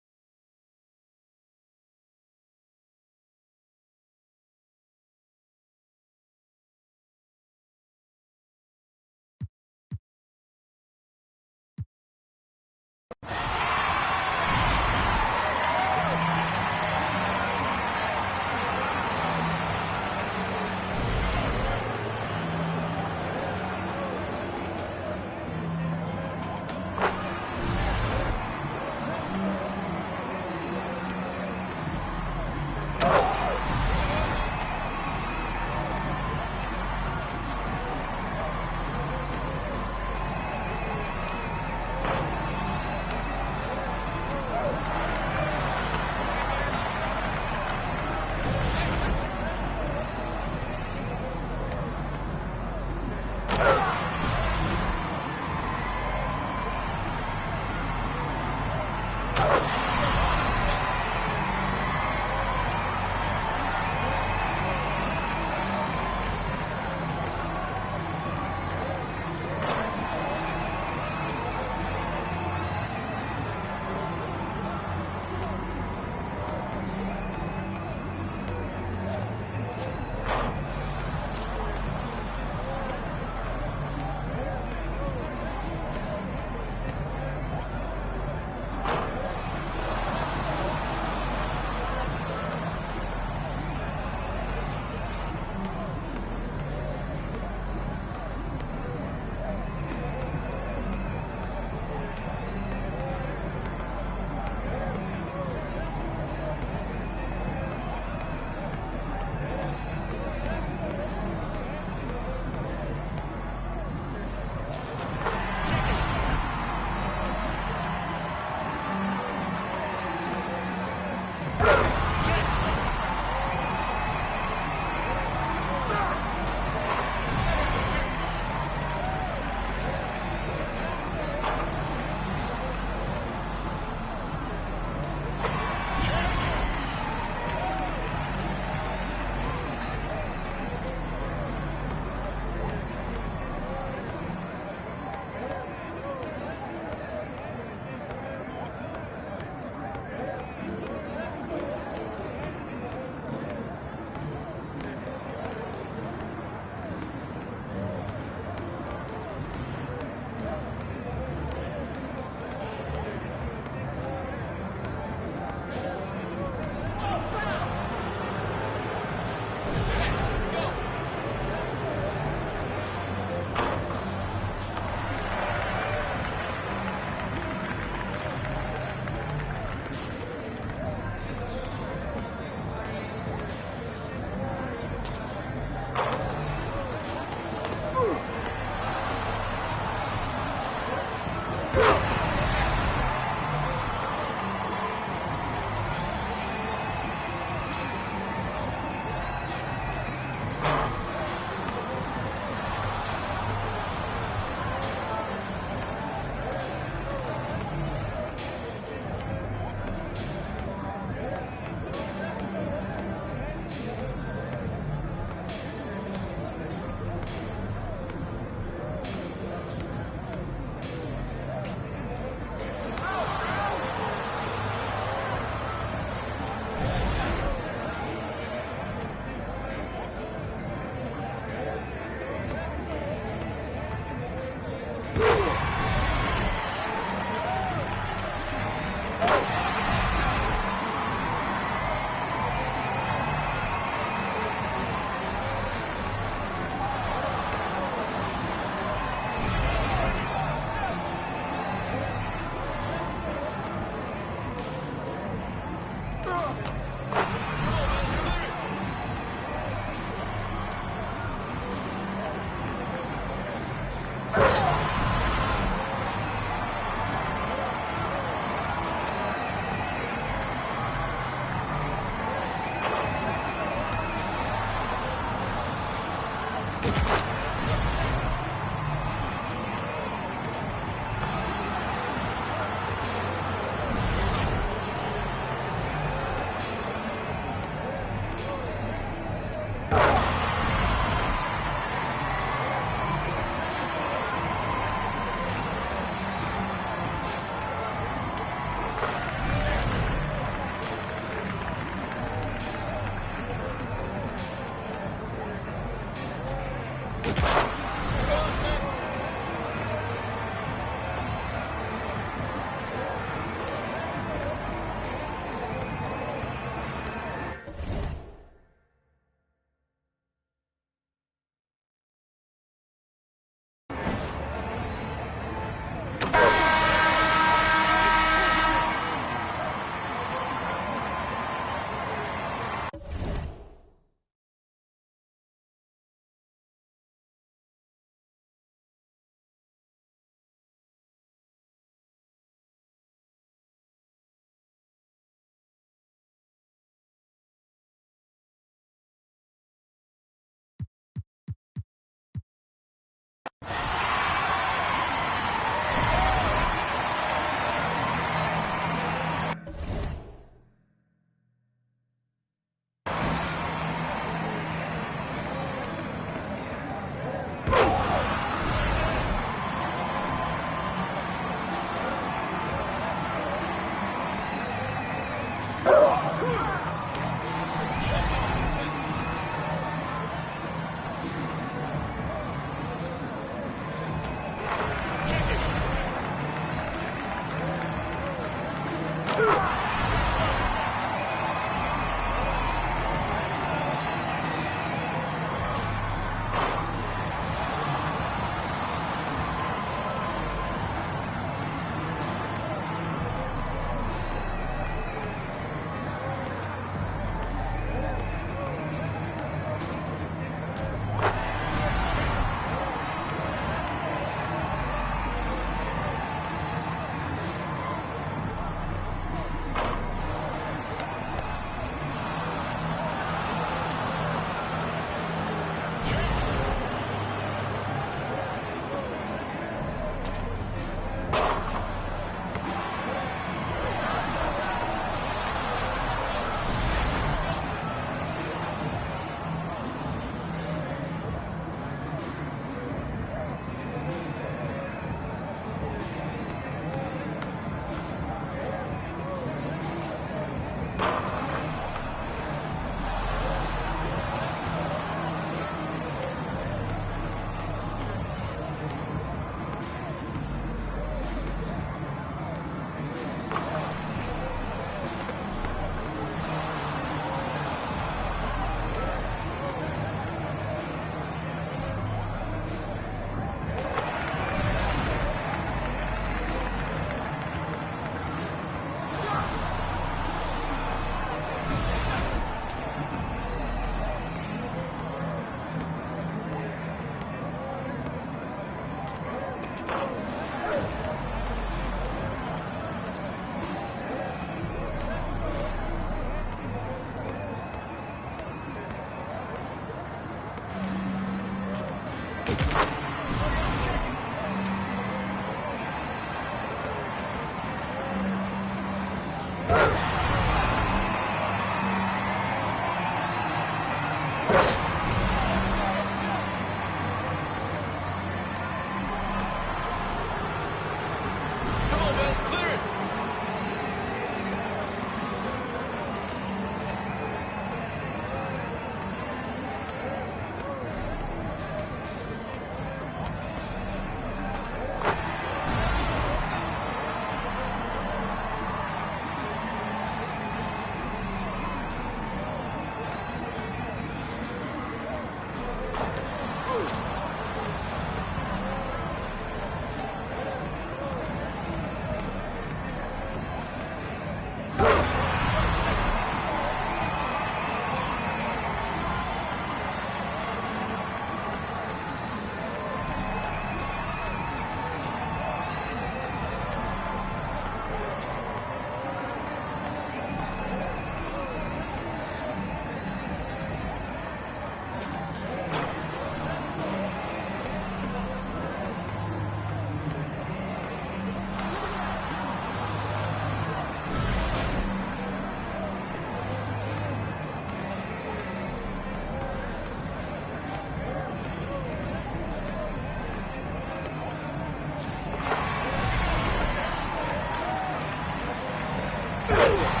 Jordan.